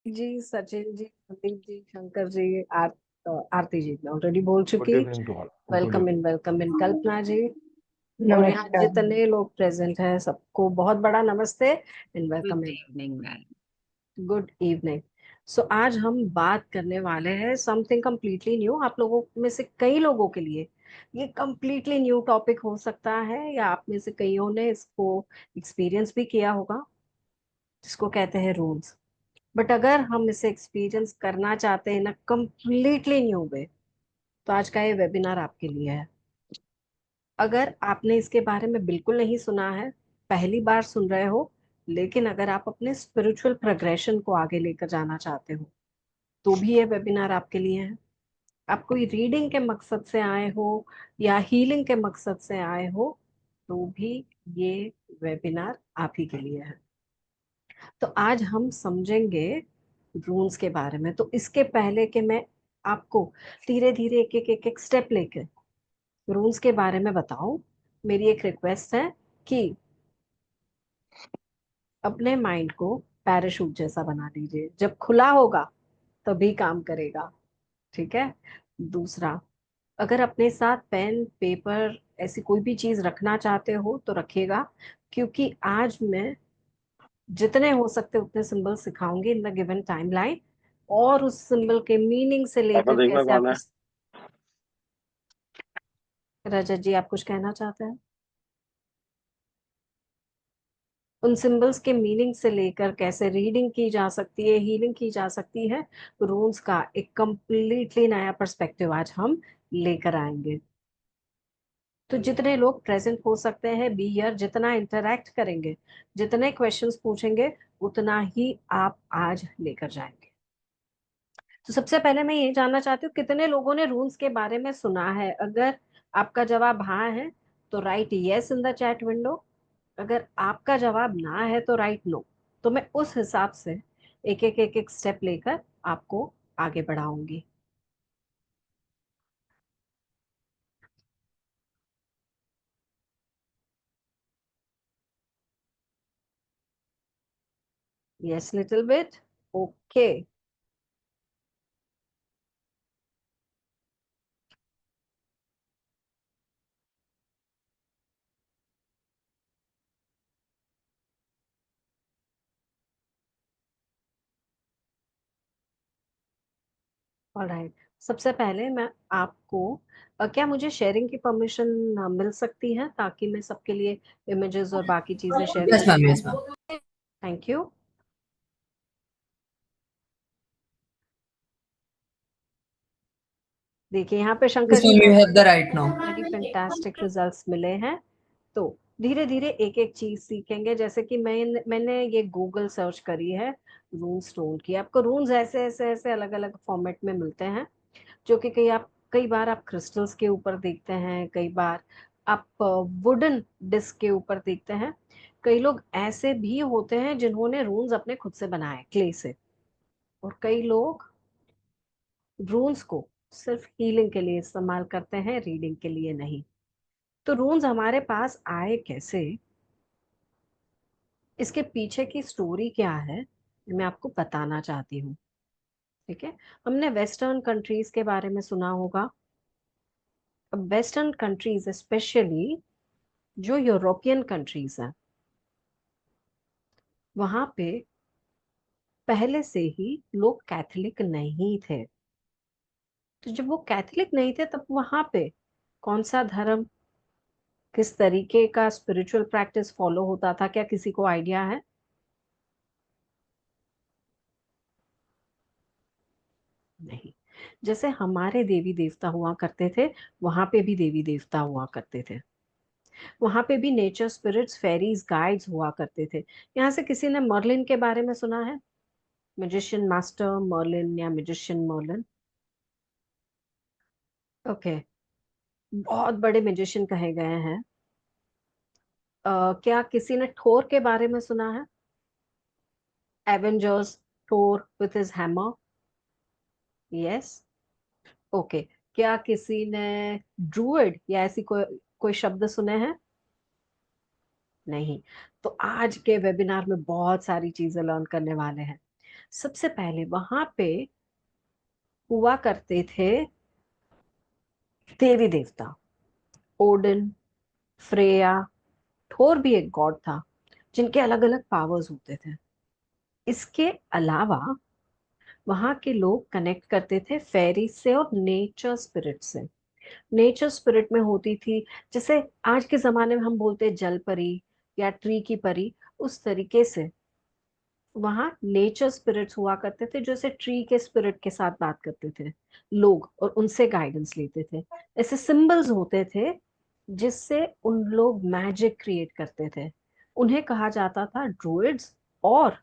जी, सचिन जी, संदीप जी, शंकर जी, आरती जी, मैं ऑलरेडी बोल गुड चुकी। Evening to all. Good welcome in, evening. Welcome in Kalpana ji. और यहाँ नमस्कार। जितने लोग प्रेजेंट हैं सबको बहुत बड़ा नमस्ते and welcome good in. Evening ma'am. Good evening. So आज हम बात करने वाले हैं समथिंग कम्प्लीटली न्यू। आप लोगों में से कई लोगों के लिए ये कम्प्लीटली न्यू टॉपिक हो सकता है, या आप में से कईयों ने इसको एक्सपीरियंस भी किया होगा, जिसको कहते हैं रूल्स। बट अगर हम इसे एक्सपीरियंस करना चाहते हैं ना कम्प्लीटली न्यू वे, तो आज का ये वेबिनार आपके लिए है। अगर आपने इसके बारे में बिल्कुल नहीं सुना है, पहली बार सुन रहे हो, लेकिन अगर आप अपने स्पिरिचुअल प्रोग्रेशन को आगे लेकर जाना चाहते हो, तो भी ये वेबिनार आपके लिए है। आप कोई रीडिंग के मकसद से आए हो या हीलिंग के मकसद से आए हो, तो भी ये वेबिनार आप ही के लिए है। तो आज हम समझेंगे रूल्स के बारे में। तो इसके पहले कि मैं आपको धीरे धीरे एक एक स्टेप लेके रूल्स के बारे में बताऊं, मेरी एक रिक्वेस्ट है कि अपने माइंड को पैराशूट जैसा बना लीजिए। जब खुला होगा तभी काम करेगा, ठीक है। दूसरा, अगर अपने साथ पेन पेपर ऐसी कोई भी चीज रखना चाहते हो तो रखिएगा, क्योंकि आज मैं जितने हो सकते उतने सिंबल सिखाऊंगी इन द गिवन टाइमलाइन, और उस सिंबल के मीनिंग से पापा लेकर देखना कैसे कौन आप है। रजत जी, आप कुछ कहना चाहते हैं? उन सिंबल्स के मीनिंग से लेकर कैसे रीडिंग की जा सकती है, हीलिंग की जा सकती है, रूल्स का एक कंप्लीटली नया पर्सपेक्टिव आज हम लेकर आएंगे। तो जितने लोग प्रेजेंट हो सकते हैं बी हियर, जितना इंटरेक्ट करेंगे, जितने क्वेश्चंस पूछेंगे, उतना ही आप आज लेकर जाएंगे। तो सबसे पहले मैं ये जानना चाहती हूँ, कितने लोगों ने रूल्स के बारे में सुना है? अगर आपका जवाब हाँ है तो right yes in the chat window. अगर आपका जवाब ना है तो राइट नो। तो मैं उस हिसाब से एक एक स्टेप लेकर आपको आगे बढ़ाऊंगी। Yes, little bit. Okay. Alright. सबसे पहले मैं आपको क्या मुझे शेयरिंग की परमिशन मिल सकती है, ताकि मैं सबके लिए इमेजेस और बाकी चीजें शेयर कर यस मैम, सकूं? Yes ma'am. Thank you. देखिए यहाँ पे शंकर यस जी मैम, को you have the right now. Already fantastic results मिले हैं। तो धीरे धीरे एक एक चीज सीखेंगे। जैसे कि मैंने ये गूगल सर्च करी है रून स्टोन की। आपको रून्स ऐसे ऐसे ऐसे अलग अलग फॉर्मेट में मिलते हैं, जो कि कई बार आप क्रिस्टल्स के ऊपर देखते हैं, कई बार आप वुडन डिस्क के ऊपर देखते हैं। कई लोग ऐसे भी होते हैं जिन्होंने रून्स अपने खुद से बनाए क्ले से, और कई लोग रून्स को सिर्फ हीलिंग के लिए इस्तेमाल करते हैं, रीडिंग के लिए नहीं। तो रून्स हमारे पास आए कैसे, इसके पीछे की स्टोरी क्या है, ये मैं आपको बताना चाहती हूँ। ठीक है। हमने वेस्टर्न कंट्रीज के बारे में सुना होगा। अब वेस्टर्न कंट्रीज स्पेशली जो यूरोपियन कंट्रीज हैं, वहां पे पहले से ही लोग कैथोलिक नहीं थे। तो जब वो कैथोलिक नहीं थे तब वहां पे कौन सा धर्म, किस तरीके का स्पिरिचुअल प्रैक्टिस फॉलो होता था, क्या किसी को आइडिया है? नहीं। जैसे हमारे देवी देवता हुआ करते थे, वहां पे भी देवी देवता हुआ करते थे। वहां पे भी नेचर स्पिरिट्स, फेरीज, गाइड्स हुआ करते थे। यहाँ से किसी ने मर्लिन के बारे में सुना है? मैजिशियन मास्टर मर्लिन या मैजिशियन मर्लिन। ओके। बहुत बड़े मैजिशियन कहे गए हैं। क्या किसी ने थोर के बारे में सुना है? Avengers, Thor with his hammer. Yes. Okay. क्या किसी ने ड्रूइड या ऐसी कोई शब्द सुने हैं? नहीं। तो आज के वेबिनार में बहुत सारी चीजें लर्न करने वाले हैं। सबसे पहले वहां पे हुआ करते थे देवी देवता, ओडिन, फ्रेया, थोर भी एक गॉड था, जिनके अलग अलग पावर्स होते थे। इसके अलावा वहां के लोग कनेक्ट करते थे फेरी से और नेचर स्पिरिट से। नेचर स्पिरिट में होती थी, जैसे आज के जमाने में हम बोलते हैं जल परी या ट्री की परी, उस तरीके से वहां नेचर स्पिरिट्स हुआ करते थे, जैसे ट्री के स्पिरिट के साथ बात करते थे लोग और उनसे गाइडेंस लेते थे। ऐसे सिंबल्स होते थे जिससे उन लोग मैजिक क्रिएट करते थे। उन्हें कहा जाता था ड्रुइड्स और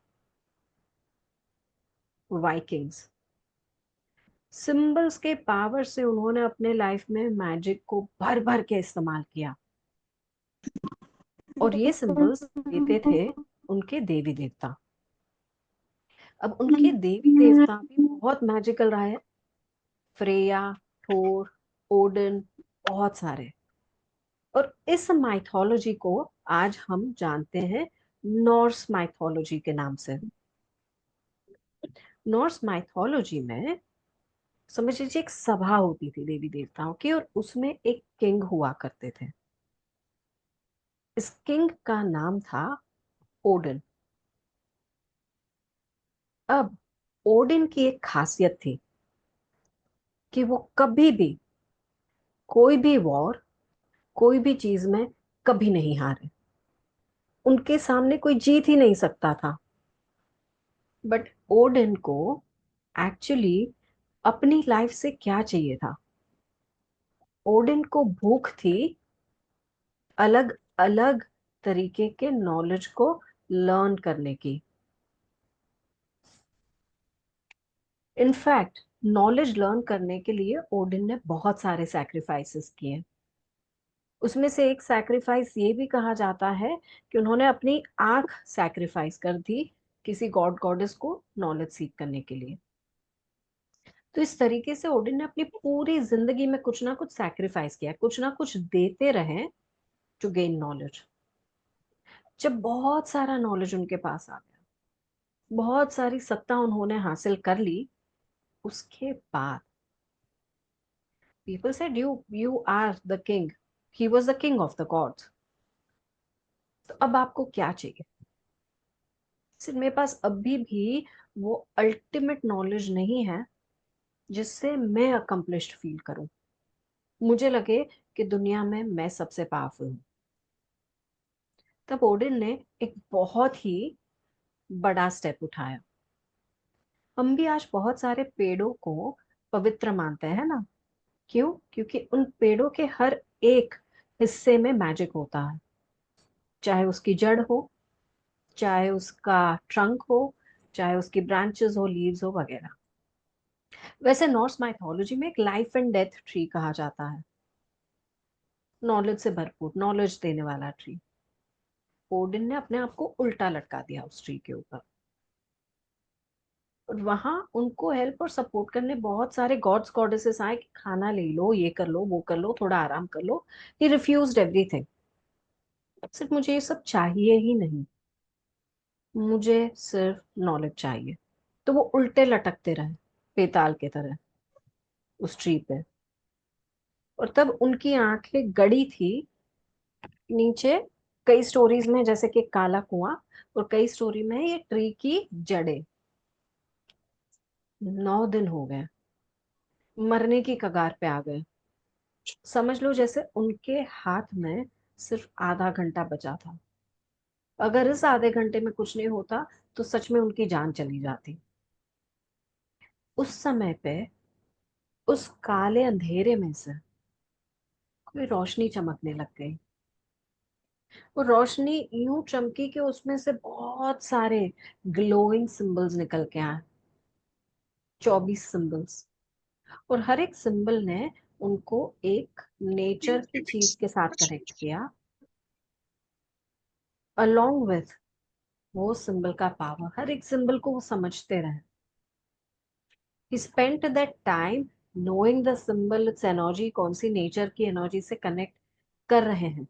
वाइकिंग्स। सिंबल्स के पावर से उन्होंने अपने लाइफ में मैजिक को भर भर के इस्तेमाल किया, और ये सिंबल्स देते थे उनके देवी देवता। अब उनके देवी देवता भी बहुत मैजिकल रहा है, फ्रेया, थोर, ओडिन, बहुत सारे। और इस माइथोलॉजी को आज हम जानते हैं नॉर्स माइथोलॉजी के नाम से। नॉर्स माइथोलॉजी में समझ लीजिए एक सभा होती थी देवी देवताओं की, और उसमें एक किंग हुआ करते थे। इस किंग का नाम था ओडिन। अब ओडिन की एक खासियत थी कि वो कभी भी कोई भी वॉर, कोई भी चीज में कभी नहीं हारे। उनके सामने कोई जीत ही नहीं सकता था। बट ओडिन को एक्चुअली अपनी लाइफ से क्या चाहिए था? ओडिन को भूख थी अलग अलग तरीके के नॉलेज को लर्न करने की। इनफैक्ट नॉलेज लर्न करने के लिए ओडिन ने बहुत सारे सैक्रिफाइसेस किए। उसमें से एक सैक्रिफाइस ये भी कहा जाता है कि उन्होंने अपनी आंख सैक्रिफाइस कर दी किसी गॉड गॉडेस को नॉलेज सीख करने के लिए। तो इस तरीके से ओडिन ने अपनी पूरी जिंदगी में कुछ ना कुछ सैक्रिफाइस किया, कुछ ना कुछ देते रहे टू गेन नॉलेज। जब बहुत सारा नॉलेज उनके पास आ गया, बहुत सारी सत्ता उन्होंने हासिल कर ली, उसके बाद people said you are the king. He was the king of the gods. तो अब आपको क्या चाहिए? सिर्फ मेरे पास अभी भी वो अल्टीमेट नॉलेज नहीं है जिससे मैं अकम्प्लिश्ड फील करूं, मुझे लगे कि दुनिया में मैं सबसे पावरफुल हूं। तब ओडिन ने एक बहुत ही बड़ा स्टेप उठाया। हम भी आज बहुत सारे पेड़ों को पवित्र मानते हैं ना? क्यों? क्योंकि उन पेड़ों के हर एक हिस्से में मैजिक होता है, चाहे उसकी जड़ हो, चाहे उसका ट्रंक हो, चाहे उसकी ब्रांचेस हो, लीव्स हो वगैरह। वैसे नॉर्स माइथोलॉजी में एक लाइफ एंड डेथ ट्री कहा जाता है, नॉलेज से भरपूर, नॉलेज देने वाला ट्री। ओडिन ने अपने आप को उल्टा लटका दिया उस ट्री के ऊपर, और वहां उनको हेल्प और सपोर्ट करने बहुत सारे गॉड्स गॉडेसेस आए कि खाना ले लो, ये कर लो, वो कर लो, थोड़ा आराम कर लो। ही रिफ्यूज्ड एवरीथिंग। सिर्फ मुझे ये सब चाहिए ही नहीं, मुझे सिर्फ नॉलेज चाहिए। तो वो उल्टे लटकते रहे बेताल के तरह उस ट्री पे। और तब उनकी आंखें गड़ी थी नीचे, कई स्टोरीज में जैसे कि काला कुआं, और कई स्टोरी में ये ट्री की जड़ें। 9 दिन हो गए, मरने की कगार पे आ गए। समझ लो जैसे उनके हाथ में सिर्फ आधा घंटा बचा था। अगर इस आधे घंटे में कुछ नहीं होता तो सच में उनकी जान चली जाती। उस समय पे उस काले अंधेरे में से कोई रोशनी चमकने लग गई। वो रोशनी यूं चमकी कि उसमें से बहुत सारे ग्लोइंग सिंबल्स निकल के आए। 24 सिंबल्स। और हर एक सिंबल ने उनको एक नेचर की चीज के साथ कनेक्ट किया, अलोंग विथ वो सिंबल का पावर। हर एक सिंबल को वो समझते रहे। He spent that time knowing the symbol, its energy कौन सी नेचर की एनर्जी से कनेक्ट कर रहे हैं।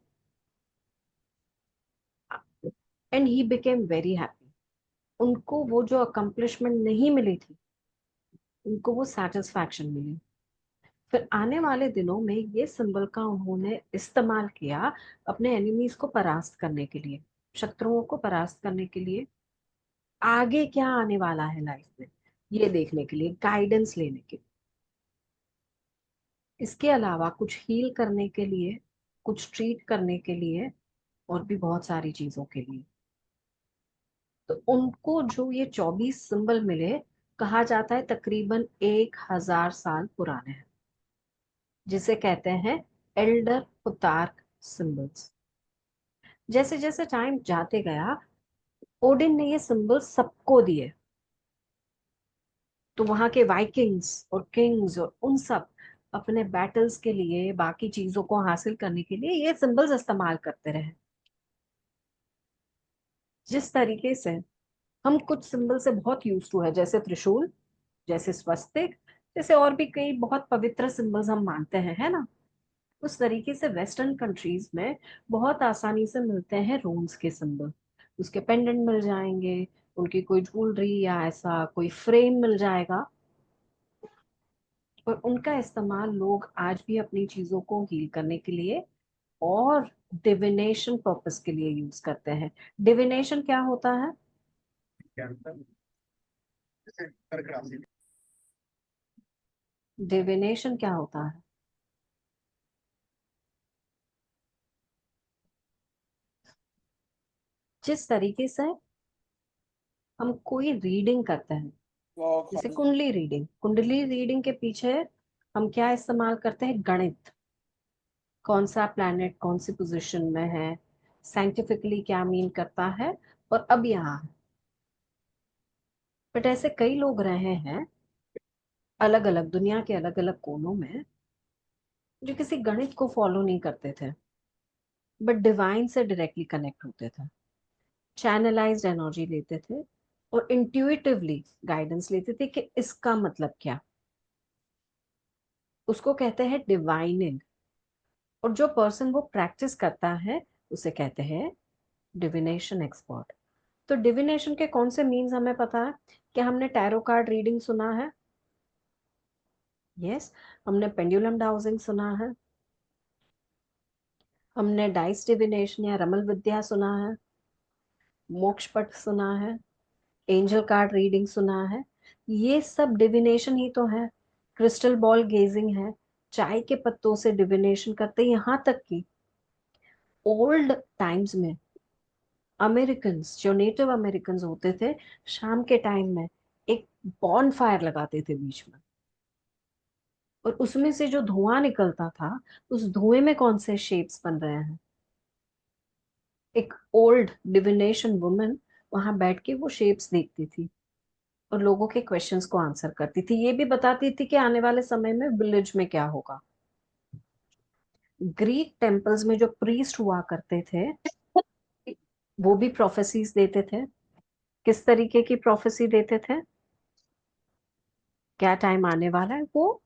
And he became very happy. उनको वो जो अकम्पलिशमेंट नहीं मिली थी, उनको वो सेटिस्फैक्शन मिली। फिर आने वाले दिनों में ये सिंबल का उन्होंने इस्तेमाल किया अपने एनिमीज को परास्त करने के लिए, शत्रुओं को परास्त करने के लिए, आगे क्या आने वाला है लाइफ में ये देखने के लिए, गाइडेंस लेने के लिए। इसके अलावा कुछ हील करने के लिए, कुछ ट्रीट करने के लिए, और भी बहुत सारी चीजों के लिए। तो उनको जो ये 24 सिंबल मिले, कहा जाता है तकरीबन 1000 साल पुराने हैं, जिसे कहते हैं एल्डर पुतार्क सिंबल्स। जैसे जैसे टाइम जाते गया, ओडिन ने ये सिंबल सबको दिए। तो वहां के वाइकिंग्स और किंग्स और उन सब अपने बैटल्स के लिए, बाकी चीजों को हासिल करने के लिए ये सिंबल्स इस्तेमाल करते रहे। जिस तरीके से हम कुछ सिंबल से बहुत यूज टू है, जैसे त्रिशूल, जैसे स्वस्तिक, जैसे और भी कई बहुत पवित्र सिंबल्स हम मानते हैं, है ना। उस तरीके से वेस्टर्न कंट्रीज में बहुत आसानी से मिलते हैं रून्स के सिंबल। उसके पेंडेंट मिल जाएंगे, उनकी कोई ज्वेलरी या ऐसा कोई फ्रेम मिल जाएगा। और उनका इस्तेमाल लोग आज भी अपनी चीजों को हील करने के लिए और डिविनेशन पर्पस के लिए यूज करते हैं। डिविनेशन क्या होता है? डिविनेशन क्या होता है? जिस तरीके से हम कोई रीडिंग करते हैं, जैसे कुंडली रीडिंग, कुंडली रीडिंग के पीछे हम क्या इस्तेमाल करते हैं? गणित। कौन सा प्लैनेट कौन सी पोजीशन में है, साइंटिफिकली क्या मीन करता है, और अब यहाँ है। बट ऐसे कई लोग रहे हैं अलग अलग दुनिया के अलग अलग कोनों में, जो किसी गणित को फॉलो नहीं करते थे, बट डिवाइन से डायरेक्टली कनेक्ट होते थे, चैनलाइज्ड एनर्जी लेते थे, और इंट्यूटिवली गाइडेंस लेते थे कि इसका मतलब क्या। उसको कहते हैं डिवाइनिंग। और जो पर्सन वो प्रैक्टिस करता है, उसे कहते हैं डिविनेशन एक्सपर्ट। तो डिविनेशन के कौन से मीन्स हमें पता है? क्या हमने टैरो कार्ड रीडिंग सुना है? यस। हमने पेंडुलम डाउजिंग सुना है। हमने डाइस डिविनेशन या रमल विद्या सुना है। मोक्ष पट सुना है। एंजल कार्ड रीडिंग सुना है। ये सब डिविनेशन ही तो है। क्रिस्टल बॉल गेजिंग है। चाय के पत्तों से डिविनेशन करते, यहाँ तक कि ओल्ड टाइम्स में अमेरिकन, जो नेटिव अमेरिकन होते थे, शाम के टाइम में एक बॉन फायर लगाते थे बीच में, और उसमें से जो धुआं निकलता था, उस धुएं में कौन से शेप्स बन रहे हैं। एक ओल्ड डिविनेशन वुमन वहां बैठ के वो शेप्स देखती थी और लोगों के क्वेश्चंस को आंसर करती थी, ये भी बताती थी कि आने वाले समय में विलेज में क्या होगा। ग्रीक टेम्पल्स में जो प्रीस्ट हुआ करते थे, वो भी प्रोफेसीज देते थे। किस तरीके की प्रोफेसी देते थे? क्या टाइम आने वाला है, वो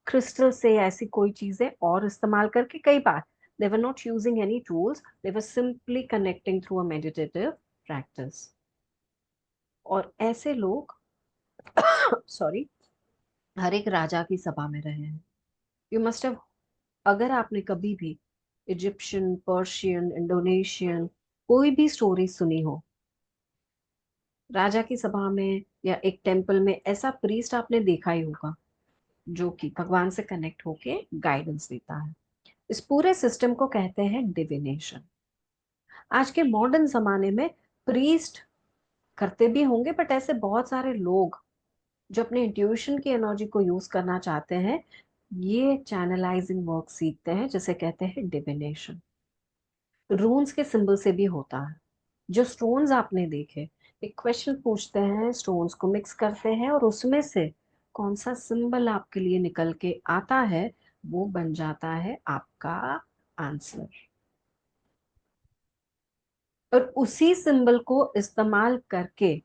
क्रिस्टल से ऐसी कोई चीजें और इस्तेमाल करके, कई बार they were not using any tools, they were simply connecting through a meditative practice। और ऐसे लोग सॉरी हर एक राजा की सभा में रहे हैं। यू मस्ट हैव, अगर आपने कभी भी इजिप्शियन, पर्शियन, इंडोनेशियन कोई भी स्टोरी सुनी हो, राजा की सभा में या एक टेम्पल में ऐसा प्रीस्ट आपने देखा ही होगा, जो कि भगवान से कनेक्ट होके गाइडेंस देता है। इस पूरे सिस्टम को कहते हैं डिविनेशन। आज के मॉडर्न जमाने में प्रीस्ट करते भी होंगे, बट ऐसे बहुत सारे लोग जो अपने इंट्यूशन की एनर्जी को यूज करना चाहते हैं, ये चैनलाइजिंग वर्क सीखते हैं, जिसे कहते हैं डिविनेशन। रून्स के सिंबल से भी होता है। जो स्टोन्स आपने देखे, एक क्वेश्चन पूछते हैं, स्टोन्स को मिक्स करते हैं, और उसमें से कौन सा सिंबल आपके लिए निकल के आता है, वो बन जाता है आपका आंसर। और उसी सिंबल को इस्तेमाल करके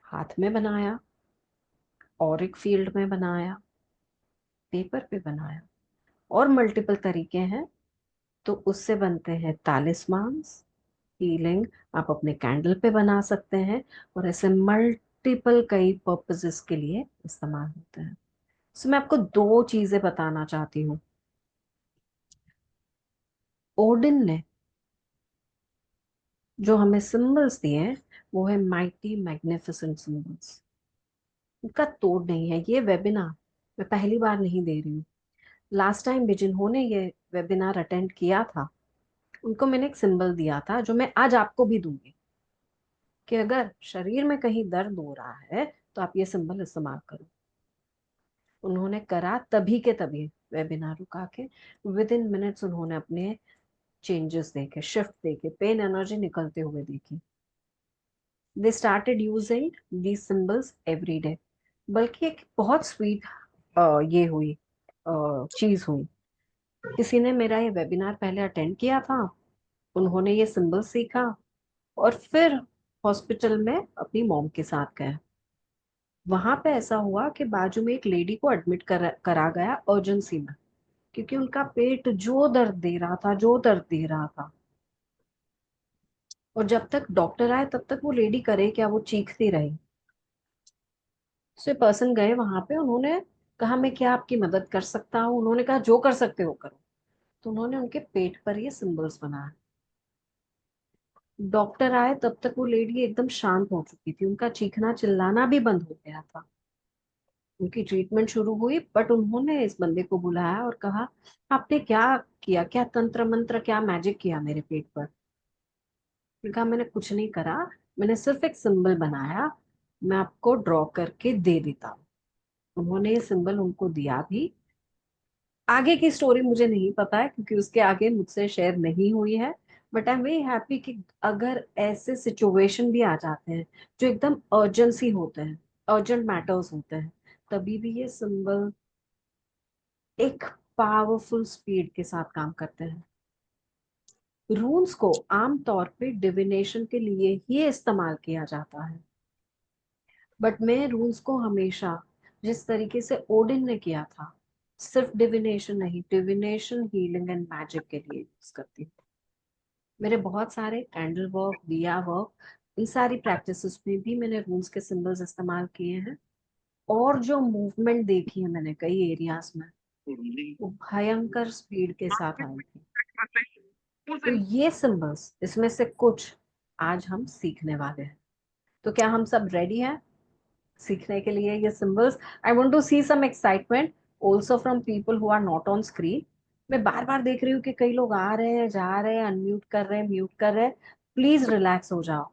हाथ में बनाया, और एक फील्ड में बनाया, पेपर पे बनाया, और मल्टीपल तरीके हैं। तो उससे बनते हैं तालिस्मान्स, हीलिंग आप अपने कैंडल पे बना सकते हैं, और ऐसे मल्टीपल कई पर्पसेस के लिए इस्तेमाल होते हैं। सो मैं आपको दो चीजें बताना चाहती हूँ। ओडिन ने जो हमें सिंबल्स दिए हैं वो है माइटी मैग्निफिसेंट सिंबल्स। उनका तोड़ नहीं है। ये वेबिनार मैं पहली बार नहीं दे रही हूँ। लास्ट टाइम भी जिन्होंने ये वेबिनार अटेंड किया था उनको मैंने एक सिंबल दिया था जो मैं आज आपको भी दूंगी, कि अगर शरीर में कहीं दर्द हो रहा है तो आप ये सिंबल इस्तेमाल करो। उन्होंने करा तभी के तभी, वेबिनार रुका के विद इन मिनट्स उन्होंने अपने चेंजेस देखे, शिफ्ट देखे, पेन एनर्जी निकलते हुए देखी। They started using the symbols every day. बल्कि एक बहुत स्वीट ये हुई चीज हुई। किसी ने मेरा ये वेबिनार पहले अटेंड किया था, उन्होंने ये सिंबल सीखा और फिर हॉस्पिटल में अपनी मॉम के साथ गए। वहां पे ऐसा हुआ कि बाजू में एक लेडी को एडमिट करा गया अर्जेंसी में, क्योंकि उनका पेट जो दर्द दे रहा था, जो दर्द दे रहा था। और जब तक डॉक्टर आए तब तक वो लेडी करे क्या, वो चीखती रही। सो पर्सन गए वहां पे, उन्होंने कहा मैं क्या आपकी मदद कर सकता हूँ। उन्होंने कहा जो कर सकते हो करो। तो उन्होंने उनके पेट पर ये सिंबल्स बनाए। डॉक्टर आए तब तक वो लेडी एकदम शांत हो चुकी थी, उनका चीखना चिल्लाना भी बंद हो गया था। उनकी ट्रीटमेंट शुरू हुई, बट उन्होंने इस बंदे को बुलाया और कहा आपने क्या किया, क्या तंत्र मंत्र, क्या मैजिक किया मेरे पेट पर। मैंने कहा मैंने कुछ नहीं करा, मैंने सिर्फ एक सिंबल बनाया, मैं आपको ड्रॉ करके दे देता हूँ। उन्होंने ये सिंबल उनको दिया भी। आगे की स्टोरी मुझे नहीं पता है क्योंकि उसके आगे मुझसे शेयर नहीं हुई है। But I am very happy कि अगर ऐसे सिचुएशन भी आ जाते हैं जो एकदम अर्जेंसी होते हैं, अर्जेंट मैटर्स होते हैं, तभी भी ये सिंबल एक पावरफुल स्पीड के साथ काम करते हैं। रून्स को आमतौर पे डिविनेशन के लिए ही इस्तेमाल किया जाता है, बट मैं रून्स को हमेशा जिस तरीके से ओडिन ने किया था, सिर्फ डिविनेशन नहीं, डिविनेशन, हीलिंग एंड मैजिक के लिए यूज करती हूँ। मेरे बहुत सारे कैंडल वर्क, दिया वर्क, इन सारी प्रैक्टिसेस में भी मैंने रून्स के सिंबल्स इस्तेमाल किए हैं। और जो मूवमेंट देखी है मैंने कई एरियाज में, वो भयंकर स्पीड के साथ आई थी। तो ये सिंबल्स, इसमें से कुछ आज हम सीखने वाले हैं। तो क्या हम सब रेडी हैं सीखने के लिए ये symbols? I want to see some excitement also from people who are not on screen. मैं बार बार देख रही हूँ कि कई लोग आ रहे हैं, जा रहे हैं, अनम्यूट कर रहे हैं, म्यूट कर रहे हैं। प्लीज रिलैक्स हो जाओ,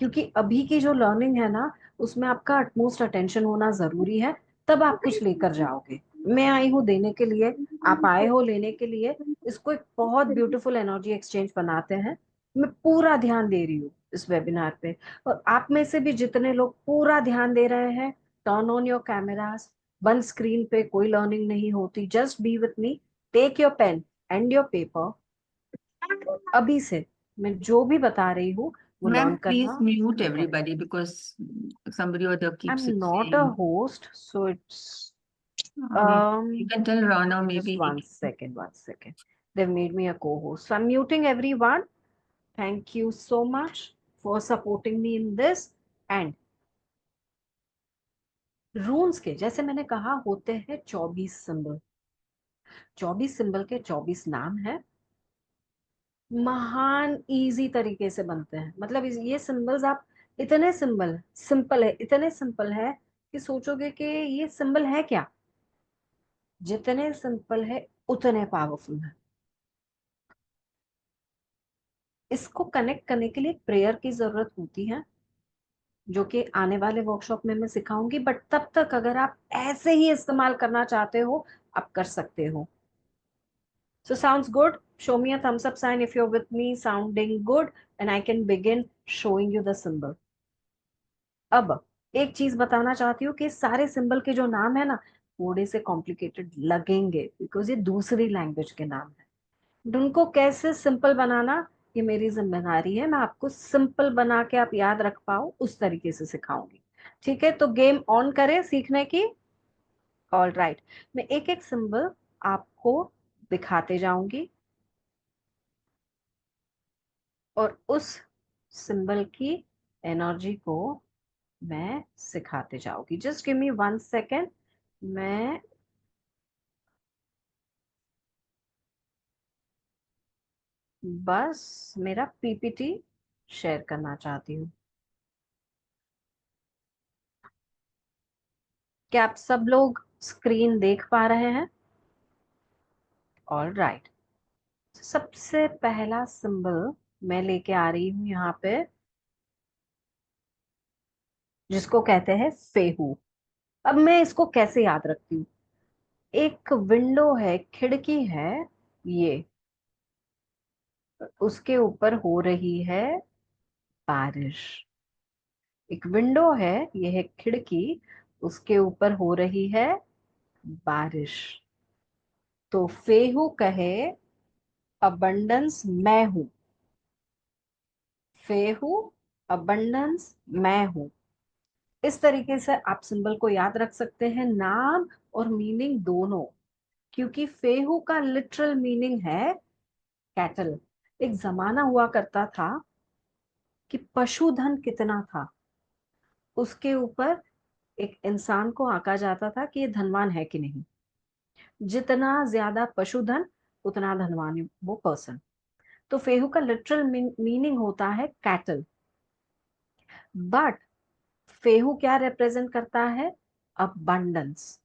क्योंकि अभी की जो लर्निंग है ना, उसमें आपका अटमोस्ट अटेंशन होना जरूरी है, तब आप कुछ लेकर जाओगे। मैं आई हूँ देने के लिए, आप आए हो लेने के लिए। इसको एक बहुत ब्यूटीफुल एनर्जी एक्सचेंज बनाते हैं। मैं पूरा ध्यान दे रही हूँ इस वेबिनार पे, और आप में से भी जितने लोग पूरा ध्यान दे रहे हैं, टर्न ऑन योर कैमरास। बंद स्क्रीन पे कोई लर्निंग नहीं होती, just be with me, take your pen and your paper. अभी से मैं जो भी बता रही हूँ वो लर्न Ma'am, please करना mute शुरू करें। everybody because somebody or other keeps I'm not a saying. host, so it's Maybe you can tell Rana, just maybe he one can. second, one second. They've made me a co-host. So I'm muting everyone. Thank you so much for supporting me in this. And रून्स के जैसे मैंने कहा होते हैं 24 symbol. 24 symbol के 24 नाम है। महान इजी तरीके से बनते हैं, मतलब ये सिंबल्स आप, इतने सिंबल सिंपल है, इतने सिंपल है कि सोचोगे कि ये सिंबल है क्या। जितने सिंपल है उतने पावरफुल है। इसको कनेक्ट करने के लिए प्रेयर की जरूरत होती है, जो कि आने वाले वर्कशॉप में मैं सिखाऊंगी। बट तब तक अगर आप ऐसे ही इस्तेमाल करना चाहते हो, आप कर सकते हो। So sounds good. Show me a thumbs up sign if you're with me, sounding good, and I can begin showing you the symbol. अब एक चीज बताना चाहती हूँ कि सारे सिंबल के जो नाम है ना, थोड़े से कॉम्प्लिकेटेड लगेंगे बिकॉज ये दूसरी लैंग्वेज के नाम है। उनको कैसे सिंपल बनाना, ये मेरी जिम्मेदारी है। मैं आपको सिंपल बना के आप याद रख पाओ उस तरीके से सिखाऊंगी। ठीक है, तो गेम ऑन करें सीखने की। ऑल राइट, मैं एक एक सिंबल आपको दिखाते जाऊंगी। और उस सिंबल की एनर्जी को मैं सिखाते जाऊंगी। Just give me 1 second. मैं बस मेरा पीपीटी शेयर करना चाहती हूँ। क्या आप सब लोग स्क्रीन देख पा रहे हैं? All right. सबसे पहला सिंबल मैं लेके आ रही हूँ यहाँ पे, जिसको कहते हैं फेहू। अब मैं इसको कैसे याद रखती हूँ? एक विंडो है, खिड़की है, ये उसके ऊपर हो रही है बारिश। एक विंडो है, ये है खिड़की, उसके ऊपर हो रही है बारिश। तो फेहू कहे अबंडेंस मैं हूं। फेहू अबंडेंस मैं हूं। इस तरीके से आप सिंबल को याद रख सकते हैं, नाम और मीनिंग दोनों। क्योंकि फेहू का लिटरल मीनिंग है कैटल। एक जमाना हुआ करता था कि पशुधन कितना था, उसके ऊपर एक इंसान को आंका जाता था कि ये धनवान है कि नहीं। जितना ज्यादा पशुधन, उतना धनवान है वो पर्सन। तो फेहू का लिटरल मीनिंग होता है कैटल। बट फेहू क्या रिप्रेजेंट करता है? अबंडेंस।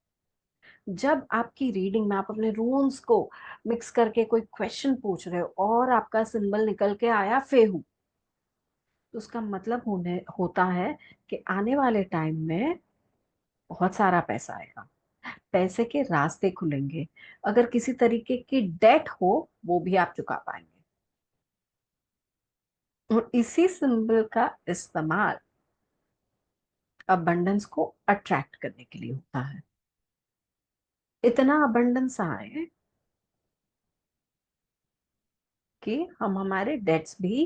जब आपकी रीडिंग में आप अपने रून्स को मिक्स करके कोई क्वेश्चन पूछ रहे हो और आपका सिंबल निकल के आया फेहू, तो उसका मतलब होता है कि आने वाले टाइम में बहुत सारा पैसा आएगा, पैसे के रास्ते खुलेंगे। अगर किसी तरीके की डेट हो, वो भी आप चुका पाएंगे। और इसी सिंबल का इस्तेमाल अबंडेंस को अट्रैक्ट करने के लिए होता है। इतना अबंडेंस आए कि हम हमारे डेट्स भी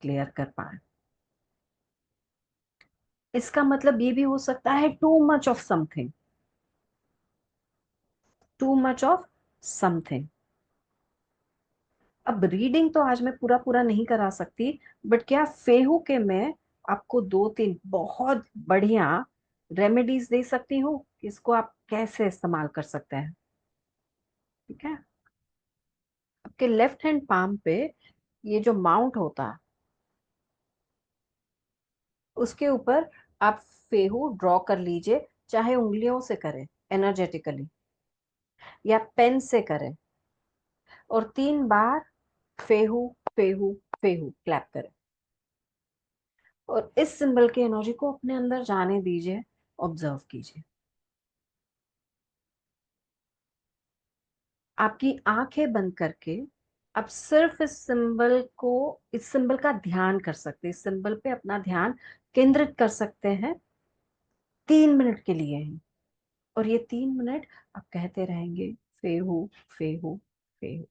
क्लियर कर पाए। इसका मतलब ये भी हो सकता है too much of something. Too much of something. अब रीडिंग तो आज मैं पूरा पूरा नहीं करा सकती, बट क्या फेहू के मैं आपको 2-3 बहुत बढ़िया रेमेडीज दे सकती हूँ कि इसको आप कैसे इस्तेमाल कर सकते हैं। ठीक है। आपके लेफ्ट हैंड पाम पे ये जो माउंट होता है, उसके ऊपर आप फेहू ड्रॉ कर लीजिए। चाहे उंगलियों से करें एनर्जेटिकली, या पेन से करें, और 3 बार फेहू फेहू फेहू क्लैप करें। और इस सिंबल की एनर्जी को अपने अंदर जाने दीजिए, ऑब्जर्व कीजिए। आपकी आंखें बंद करके आप सिर्फ इस सिंबल का ध्यान कर सकते हैं, इस सिंबल पे अपना ध्यान केंद्रित कर सकते हैं 3 मिनट के लिए ही। और ये 3 मिनट आप कहते रहेंगे फेहू फेहू फेहू।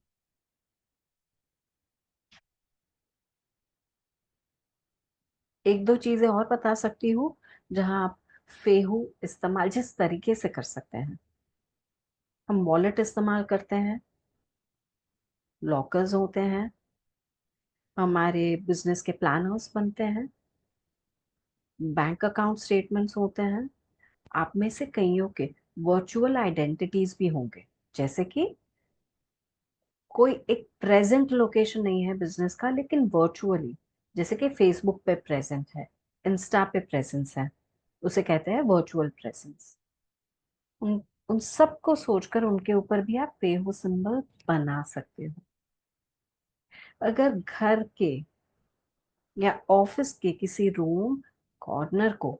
एक दो चीजें और बता सकती हूँ जहां आप फेहू इस्तेमाल जिस तरीके से कर सकते हैं। हम वॉलेट इस्तेमाल करते हैं, लॉकर्स होते हैं, हमारे बिजनेस के प्लानर्स बनते हैं, बैंक अकाउंट स्टेटमेंट्स होते हैं। आप में से कईयों के वर्चुअल आइडेंटिटीज भी होंगे। जैसे कि कोई एक प्रेजेंट लोकेशन नहीं है बिजनेस का, लेकिन वर्चुअली, जैसे कि फेसबुक पे प्रेजेंट है, इंस्टा पे प्रेजेंस है, उसे कहते हैं वर्चुअल प्रेजेंस। उन उन सबको सोचकर उनके ऊपर भी आप पेहू सिंबल बना सकते हो। अगर घर के या ऑफिस के किसी रूम कॉर्नर को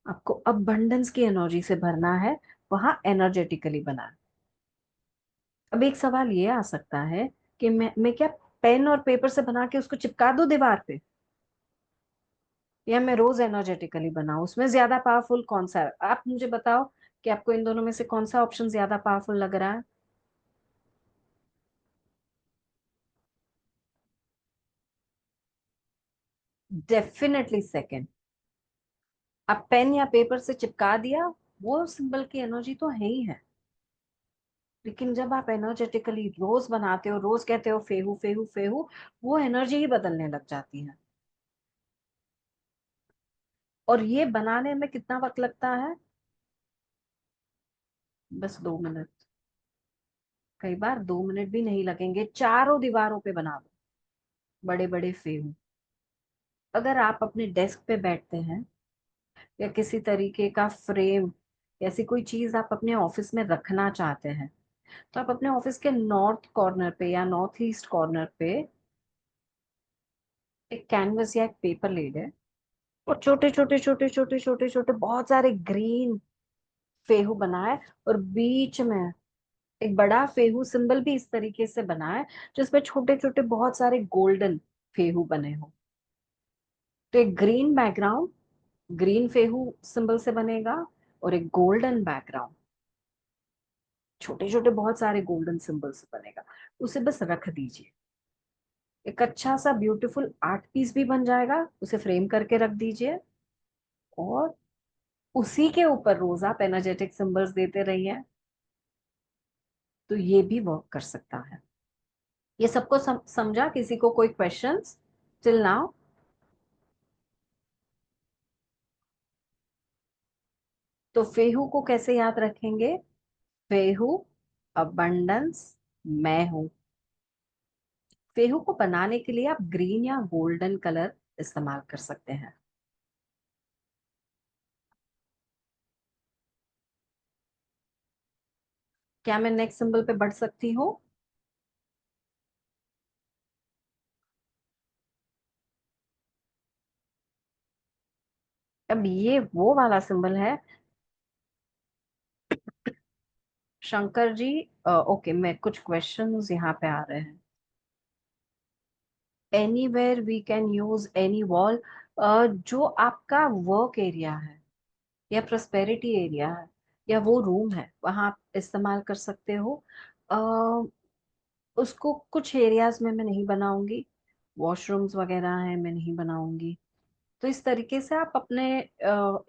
आपको अबंडेंस की एनर्जी से भरना है, वहां एनर्जेटिकली बना। अब एक सवाल ये आ सकता है कि मैं क्या पेन और पेपर से बना के उसको चिपका दूं दीवार पे, या मैं रोज एनर्जेटिकली बनाऊं? उसमें ज्यादा पावरफुल कौन सा है? आप मुझे बताओ कि आपको इन दोनों में से कौन सा ऑप्शन ज्यादा पावरफुल लग रहा है। Definitely second. आप पेन या पेपर से चिपका दिया, वो सिंबल की एनर्जी तो है ही है। लेकिन जब आप एनर्जेटिकली रोज बनाते हो, रोज कहते हो फेहू फेहू फेहू, वो एनर्जी ही बदलने लग जाती है। और ये बनाने में कितना वक्त लगता है? बस 2 मिनट। कई बार 2 मिनट भी नहीं लगेंगे, चारों दीवारों पे बना दो बड़े बड़े फेहू। अगर आप अपने डेस्क पे बैठते हैं, या किसी तरीके का फ्रेम, ऐसी कोई चीज आप अपने ऑफिस में रखना चाहते हैं, तो आप अपने ऑफिस के नॉर्थ कॉर्नर पे या नॉर्थ ईस्ट कॉर्नर पे एक कैनवस या एक पेपर ले लें, और छोटे छोटे छोटे छोटे छोटे छोटे बहुत सारे ग्रीन फेहू बनाए, और बीच में एक बड़ा फेहू सिंबल भी इस तरीके से बनाए जिसमें छोटे छोटे बहुत सारे गोल्डन फेहू बने हो। तो एक ग्रीन बैकग्राउंड ग्रीन फेहू सिंबल से बनेगा, और एक गोल्डन बैकग्राउंड छोटे छोटे बहुत सारे गोल्डन सिंबल से बनेगा। उसे बस रख दीजिए, एक अच्छा सा ब्यूटीफुल आर्ट पीस भी बन जाएगा। उसे फ्रेम करके रख दीजिए, और उसी के ऊपर रोज आप एनर्जेटिक सिंबल्स देते रहिए, तो ये भी वर्क कर सकता है। ये सबको समझा? किसी को कोई क्वेश्चंस टिल नाउ? तो फेहू को कैसे याद रखेंगे? फेहू अबंडेंस, मैं हूं। फेहू को बनाने के लिए आप ग्रीन या गोल्डन कलर इस्तेमाल कर सकते हैं। क्या मैं नेक्स्ट सिंबल पे बढ़ सकती हूँ? अब ये वो वाला सिंबल है शंकर जी। ओके, मैं कुछ क्वेश्चंस यहाँ पे आ रहे हैं। Anywhere we can use any wall. जो आपका वर्क एरिया है, या प्रोस्पेरिटी एरिया है, या वो रूम है, वहां आप इस्तेमाल कर सकते हो। uh, उसको कुछ एरियाज में मैं नहीं बनाऊंगी, वॉशरूम्स वगैरह है मैं नहीं बनाऊंगी। तो इस तरीके से आप अपने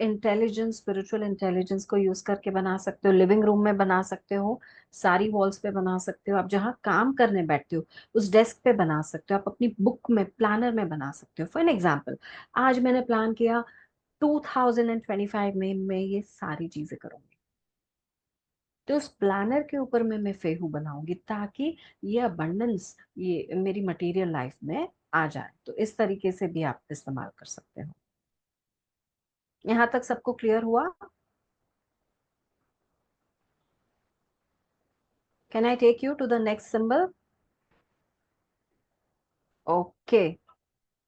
इंटेलिजेंस, स्पिरिचुअल इंटेलिजेंस को यूज करके बना सकते हो। लिविंग रूम में बना सकते हो, सारी वॉल्स पे बना सकते हो, आप जहाँ काम करने बैठते हो उस डेस्क पे बना सकते हो, आप अपनी बुक में, प्लानर में बना सकते हो। फॉर एन एग्जाम्पल, आज मैंने प्लान किया 2025 में मैं ये सारी चीजें करूंगी, तो उस प्लानर के ऊपर मैं फेहू बनाऊंगी, ताकि ये अबंडेंस ये मेरी मटेरियल लाइफ में आ जाए। तो इस तरीके से भी आप इस्तेमाल कर सकते हो। यहाँ तक सबको क्लियर हुआ? Can I take you to the next symbol? Okay,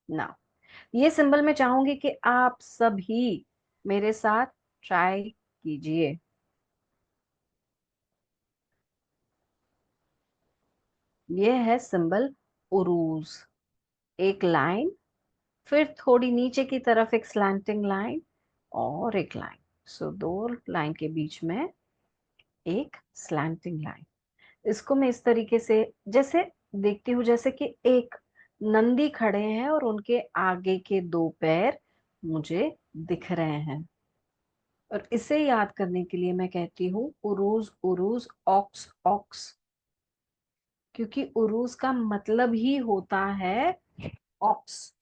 now ये सिंबल मैं चाहूंगी कि आप सभी मेरे साथ ट्राई कीजिए। ये है सिंबल उरूज। एक लाइन, फिर थोड़ी नीचे की तरफ एक स्लैंटिंग लाइन, और एक लाइन। सो दो लाइन के बीच में एक स्लैंटिंग लाइन। इसको मैं इस तरीके से जैसे देखती हूँ, जैसे कि एक नंदी खड़े हैं और उनके आगे के दो पैर मुझे दिख रहे हैं। और इसे याद करने के लिए मैं कहती हूँ उरूज उरूज ऑक्स ऑक्स, क्योंकि उरूज का मतलब ही होता है ऑक्स।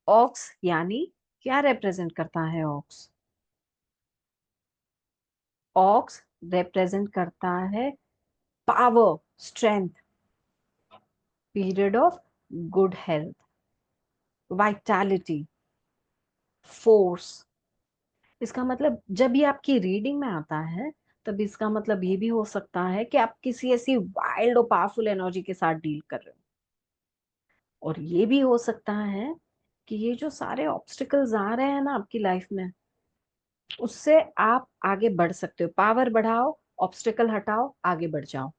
ऑक्स यानी क्या रिप्रेजेंट करता है ऑक्स? ऑक्स रिप्रेजेंट करता है power, strength, period of good health, vitality, force. इसका मतलब जब ये आपकी रीडिंग में आता है, तब इसका मतलब ये भी हो सकता है कि आप किसी ऐसी वाइल्ड और पावरफुल एनर्जी के साथ डील कर रहे हो। और ये भी हो सकता है कि ये जो सारे ऑब्स्टिकल्स आ रहे हैं ना आपकी लाइफ में, उससे आप आगे बढ़ सकते हो। पावर बढ़ाओ, ऑब्स्टिकल हटाओ, आगे बढ़ जाओ।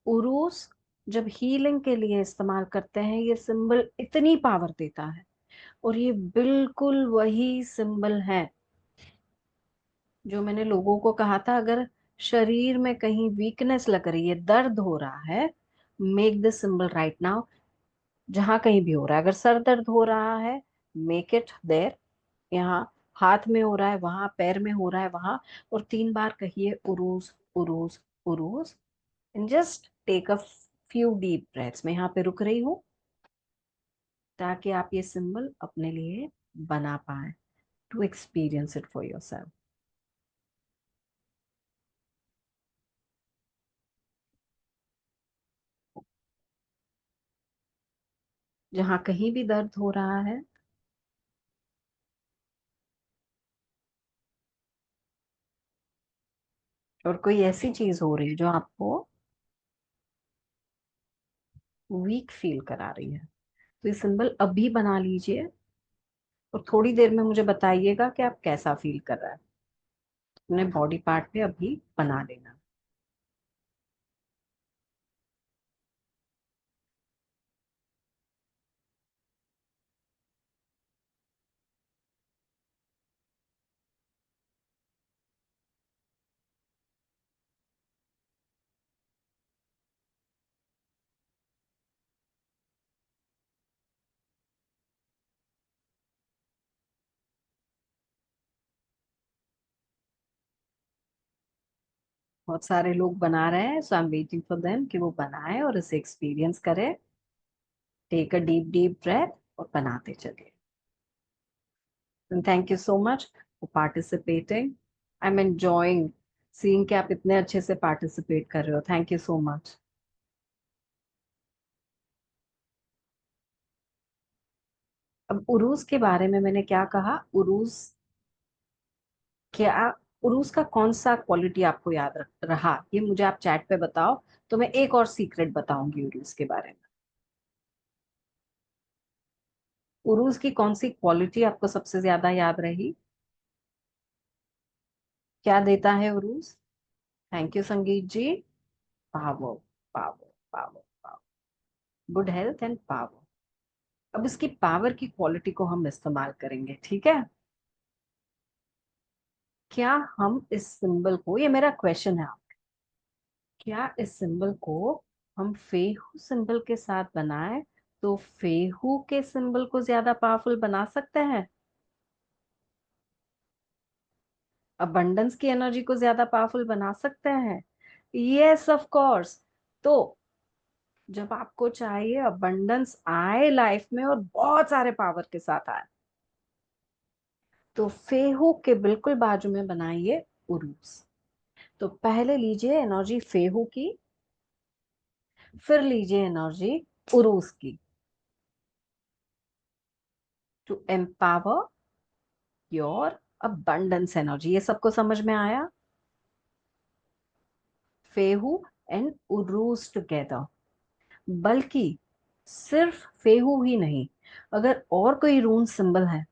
उरूस जब हीलिंग के लिए इस्तेमाल करते हैं, ये सिंबल इतनी पावर देता है। और ये बिल्कुल वही सिंबल है जो मैंने लोगों को कहा था, अगर शरीर में कहीं वीकनेस लग रही है, दर्द हो रहा है, make this symbol right now. जहां कहीं भी हो रहा है, अगर सर दर्द हो रहा है, मेक इट देयर, यहाँ हाथ में हो रहा है वहां, पैर में हो रहा है वहां, और 3 बार कहिए Uruz Uruz Uruz. And just take a few deep breaths. मैं यहाँ पे रुक रही हूँ ताकि आप ये सिंबल अपने लिए बना पाए, to experience it for yourself. जहाँ कहीं भी दर्द हो रहा है, और कोई ऐसी चीज हो रही जो आपको वीक फील करा रही है, तो ये सिंबल अभी बना लीजिए और थोड़ी देर में मुझे बताइएगा कि आप कैसा फील कर रहा है। अपने बॉडी पार्ट पे अभी बना लेना। बहुत सारे लोग बना रहे हैं, so I am waiting for them कि वो बनाए और इसे एक्सपीरियंस करें। Take a deep deep breath और बनाते चलिए। Thank you so much for participating. I am enjoying seeing कि आप इतने अच्छे से पार्टिसिपेट कर रहे हो। Thank you so much. अब उरूस के बारे में मैंने क्या कहा, उरूस क्या, उरूस का कौन सा क्वालिटी आपको याद रहा, ये मुझे आप चैट पे बताओ, तो मैं एक और सीक्रेट बताऊंगी उरूस के बारे में। उरूस की कौन सी क्वालिटी आपको सबसे ज्यादा याद रही? क्या देता है उरूस? Thank you Sangeet ji. Power, power, power, power, good health and power. अब इसकी पावर की क्वालिटी को हम इस्तेमाल करेंगे, ठीक है? क्या हम इस सिंबल को, ये मेरा क्वेश्चन है, क्या इस सिंबल को हम फेहू सिंबल के साथ बनाए तो फेहू के सिंबल को ज्यादा पावरफुल बना सकते हैं? अबंडेंस की एनर्जी को ज्यादा पावरफुल बना सकते हैं? Yes of course. तो जब आपको चाहिए अबंडेंस आए लाइफ में और बहुत सारे पावर के साथ आए, तो फेहू के बिल्कुल बाजू में बनाइए उरूस। तो पहले लीजिए एनर्जी फेहू की, फिर लीजिए एनर्जी उरूस की, to empower your abundance energy. ये सबको समझ में आया? Fehu and Uruz together. बल्कि सिर्फ फेहू ही नहीं, अगर और कोई रून सिंबल है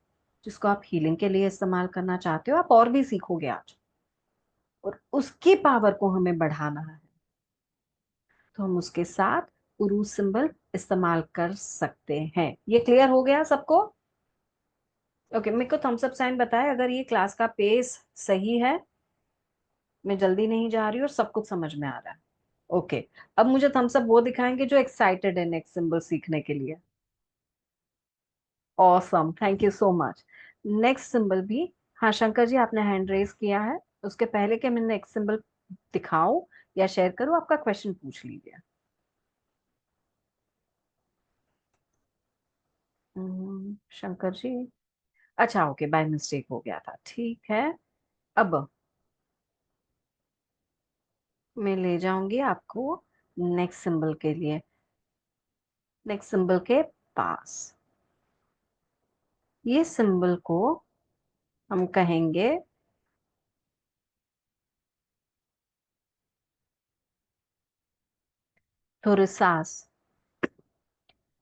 जिसको आप हीलिंग के लिए इस्तेमाल करना चाहते हो, आप और भी सीखोगे आज, और उसकी पावर को हमें बढ़ाना है, तो हम उसके साथ उरूस सिंबल इस्तेमाल कर सकते हैं। ये क्लियर हो गया सबको? ओके, मेरे को थम्स अप साइन बताए अगर ये क्लास का पेस सही है, मैं जल्दी नहीं जा रही और सब कुछ समझ में आ रहा है। ओके, अब मुझे थम्स अप वो दिखाएंगे जो एक्साइटेड है नेक्स्ट सिंबल सीखने के लिए। Awesome, thank you so much. Next symbol भी, हाँ शंकर जी आपने हैंड रेज किया है, उसके पहले कि मैं नेक्स्ट सिंबल दिखाऊं या शेयर करूं, आपका क्वेश्चन पूछ लीजिए। शंकर जी, अच्छा ओके, बाय मिस्टेक हो गया था, ठीक है। अब मैं ले जाऊंगी आपको नेक्स्ट सिंबल के लिए, नेक्स्ट सिंबल के पास। ये सिंबल को हम कहेंगे थोरसास।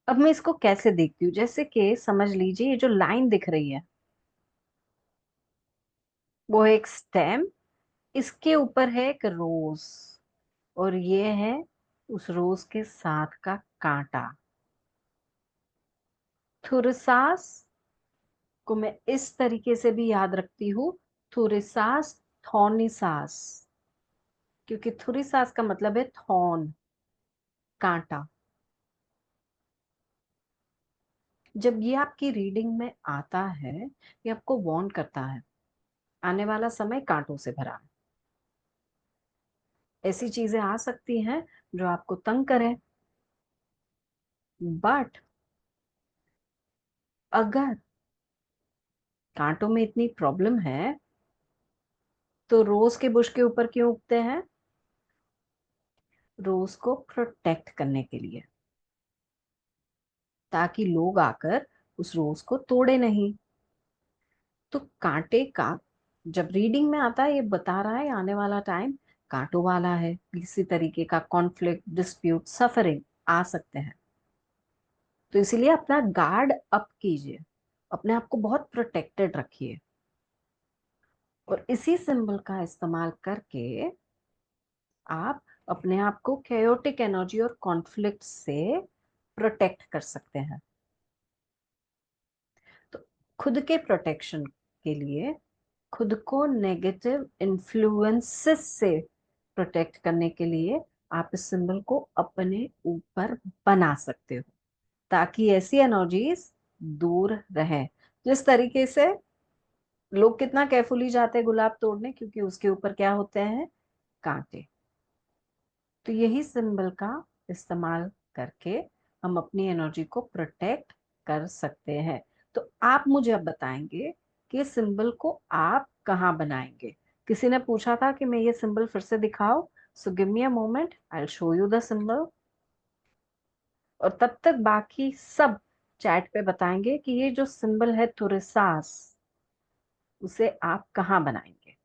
अब मैं इसको कैसे देखती हूँ, जैसे कि समझ लीजिए ये जो लाइन दिख रही है वो है एक स्टेम, इसके ऊपर है एक रोज, और ये है उस रोज के साथ का कांटा। थुरसास को मैं इस तरीके से भी याद रखती हूँ, थुरिसास थॉर्निसास, क्योंकि थुरिसास का मतलब है थॉर्न, कांटा। जब ये आपकी रीडिंग में आता है, ये आपको वार्न करता है आने वाला समय कांटों से भरा है। ऐसी चीजें आ सकती हैं जो आपको तंग करें, बट अगर कांटों में इतनी प्रॉब्लम है तो रोज के बुश के ऊपर क्यों उगते हैं? रोज को प्रोटेक्ट करने के लिए, ताकि लोग आकर उस रोज को तोड़े नहीं। तो कांटे का जब रीडिंग में आता है, ये बता रहा है आने वाला टाइम कांटों वाला है, किसी तरीके का कॉन्फ्लिक्ट, डिस्प्यूट, सफरिंग आ सकते हैं। तो इसीलिए अपना गार्ड अप कीजिए, अपने आप को बहुत प्रोटेक्टेड रखिए, और इसी सिंबल का इस्तेमाल करके आप अपने आप को chaotic एनर्जी और कॉन्फ्लिक्ट से प्रोटेक्ट कर सकते हैं। तो खुद के प्रोटेक्शन के लिए, खुद को नेगेटिव इन्फ्लुएंसेस से प्रोटेक्ट करने के लिए आप इस सिंबल को अपने ऊपर बना सकते हो, ताकि ऐसी एनर्जीज दूर रहे। जिस तरीके से लोग कितना केयरफुली जाते हैं गुलाब तोड़ने, क्योंकि उसके ऊपर क्या होते हैं? कांटे। तो यही सिंबल का इस्तेमाल करके हम अपनी एनर्जी को प्रोटेक्ट कर सकते हैं। तो आप मुझे अब बताएंगे कि इस सिंबल को आप कहाँ बनाएंगे। किसी ने पूछा था कि मैं ये सिंबल फिर से दिखाओ, so give me a moment, I will show you the symbol. और तब तक बाकी सब चैट पे बताएंगे कि ये जो सिंबल है तुरसास, उसे आप कहाँ बनाएंगे।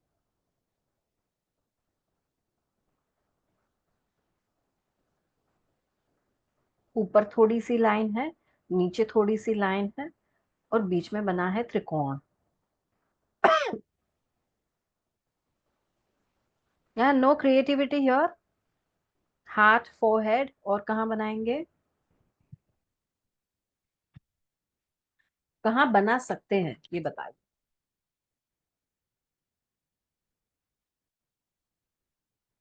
ऊपर थोड़ी सी लाइन है, नीचे थोड़ी सी लाइन है, और बीच में बना है त्रिकोण। यहाँ no creativity here. Heart, forehead, और कहाँ बनाएंगे? कहाँ बना सकते हैं ये बताइए।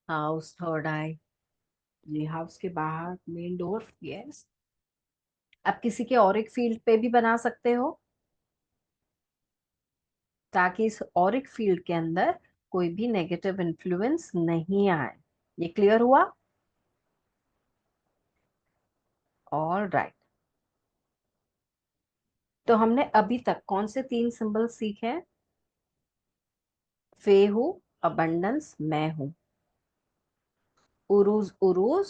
हाउस, थर्ड आई, जी हाउस के बाहर, मेन डोर, यस। आप किसी के ऑरिक फील्ड पे भी बना सकते हो, ताकि इस ऑरिक फील्ड के अंदर कोई भी नेगेटिव इन्फ्लुएंस नहीं आए। ये क्लियर हुआ? All right. तो हमने अभी तक कौन से 3 सिंबल सीखे? फे हूं, अबंडेंस, मैं हूं, उरूज उरूज,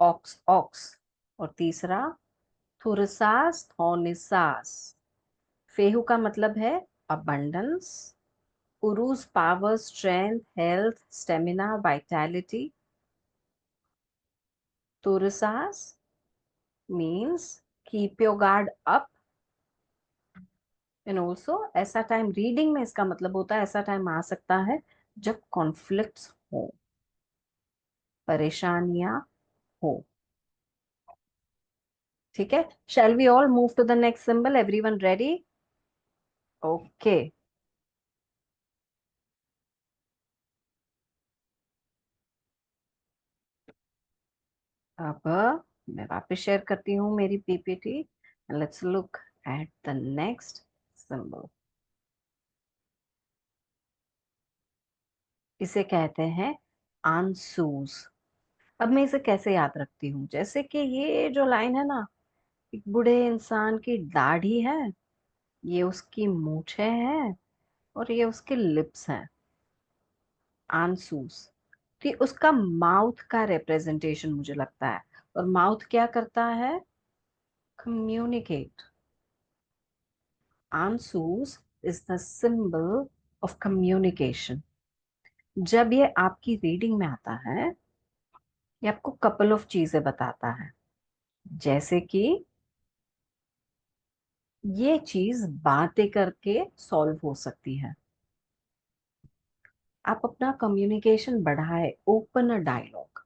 ऑक्स ऑक्स, और तीसरा थुरसास थोनिसास। फेहू का मतलब है abundance, Uruz power, strength, health, stamina, vitality, Thurisaz means keep your guard up. And also ऐसा टाइम, रीडिंग में इसका मतलब होता है ऐसा टाइम आ सकता है जब कॉन्फ्लिक्ट्स हो, परेशानियां हो। ठीक है, shall we all move to the next symbol? Everyone ready? Okay. अब मैं वापस शेयर करती हूँ मेरी PPT. Let's look at the next symbol. इसे कहते हैं आंसूस। अब मैं इसे कैसे याद रखती हूँ? जैसे कि ये जो लाइन है ना, एक बूढ़े इंसान की दाढ़ी है, ये उसकी मूछें हैं, और ये उसके लिप्स हैं। आंसूस, तो ये उसका माउथ का रिप्रेजेंटेशन मुझे लगता है। और माउथ क्या करता है? Communicate. Ansuz is the symbol of communication. जब ये आपकी रीडिंग में आता है, ये आपको कपल ऑफ चीजें बताता है, जैसे कि ये चीज बातें करके सॉल्व हो सकती है। आप अपना कम्युनिकेशन बढ़ाए, ओपन अ डायलॉग।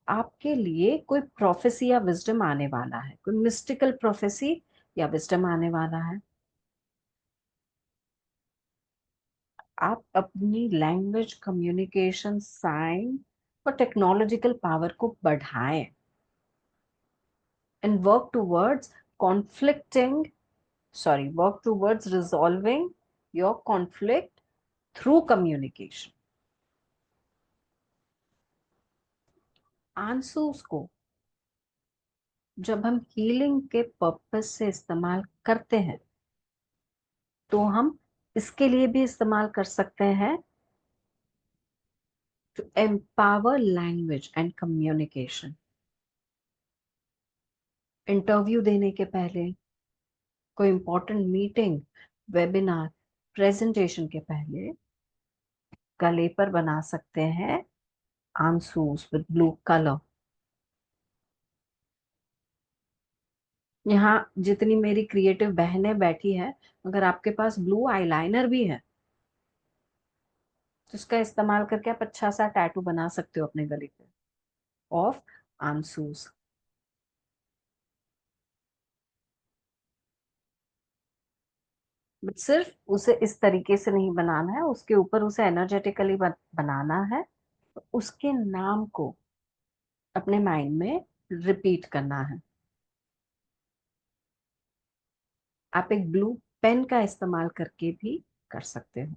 आपके लिए कोई प्रोफेसी या विजडम आने वाला है, कोई मिस्टिकल प्रोफेसी या विजडम आने वाला है। आप अपनी लैंग्वेज, कम्युनिकेशन, साइन और टेक्नोलॉजिकल पावर को बढ़ाएं, and work towards conflicting, sorry, work towards resolving your conflict through communication. आंसूस को जब हम हीलिंग के पर्पस से इस्तेमाल करते हैं तो हम इसके लिए भी इस्तेमाल कर सकते हैं, to empower language and communication. Interview देने के पहले, कोई इंपॉर्टेंट मीटिंग, वेबिनार, प्रेजेंटेशन के पहले गले पर बना सकते हैं आंसूस विद ब्लू कलर। यहाँ जितनी मेरी क्रिएटिव बहनें बैठी है, अगर आपके पास ब्लू आईलाइनर भी है तो इसका इस्तेमाल करके आप अच्छा सा टैटू बना सकते हो अपने गले पे ऑफ आंसूस। बट सिर्फ उसे इस तरीके से नहीं बनाना है, उसके ऊपर उसे एनर्जेटिकली बनाना है। तो उसके नाम को अपने माइंड में रिपीट करना है। आप एक ब्लू पेन का इस्तेमाल करके भी कर सकते हो।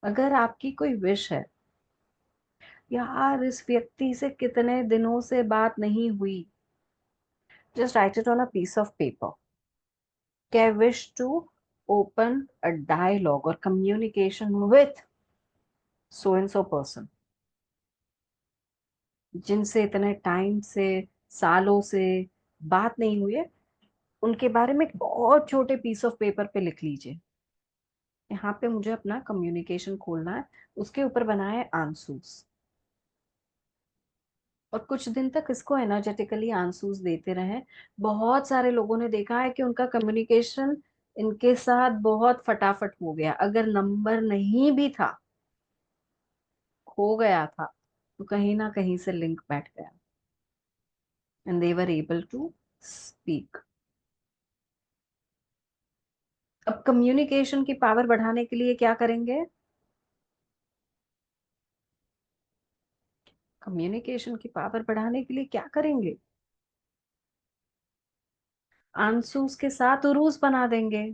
अगर आपकी कोई विश है, यार इस व्यक्ति से कितने दिनों से बात नहीं हुई, just write it on a piece of paper कि I wish to open a dialogue और communication with so and so person, जिनसे इतने टाइम से, सालों से बात नहीं हुई है, उनके बारे में एक बहुत छोटे पीस ऑफ पेपर पे लिख लीजिए। यहाँ पे मुझे अपना कम्युनिकेशन खोलना है, उसके ऊपर बनाए आंसूस। और कुछ दिन तक इसको एनर्जेटिकली आंसूस देते रहे। बहुत सारे लोगों ने देखा है कि उनका कम्युनिकेशन इनके साथ बहुत फटाफट हो गया। अगर नंबर नहीं भी था, खो गया था, तो कहीं ना कहीं से लिंक बैठ गया and they were able to speak. अब कम्युनिकेशन की पावर बढ़ाने के लिए क्या करेंगे? कम्युनिकेशन की पावर बढ़ाने के लिए क्या करेंगे? आंसूस के साथ उरूस बना देंगे,